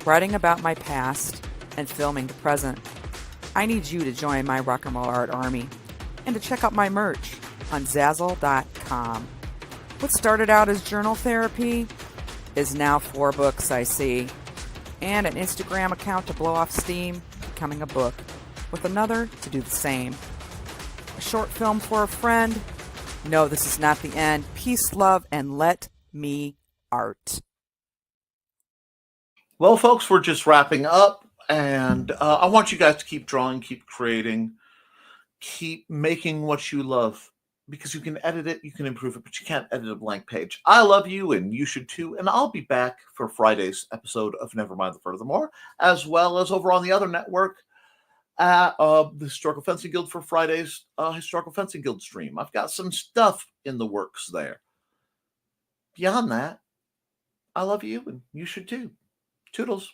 writing about my past and filming the present. I need you to join my Rock and Roll Art army and to check out my merch on Zazzle.com. What started out as journal therapy is now 4 books, I see, and an Instagram account to blow off steam, becoming a book, with another to do the same. A short film for a friend. No, this is not the end. Peace, love, and let me art. Well, folks, we're just wrapping up, and I want you guys to keep drawing, keep creating, keep making what you love, because you can edit it, you can improve it, but you can't edit a blank page. I love you, and you should too, and I'll be back for Friday's episode of Nevermind the Furthermore, as well as over on the other network, at the Historical Fencing Guild for Friday's Historical Fencing Guild stream. I've got some stuff in the works there. Beyond that, I love you, and you should too. Toodles.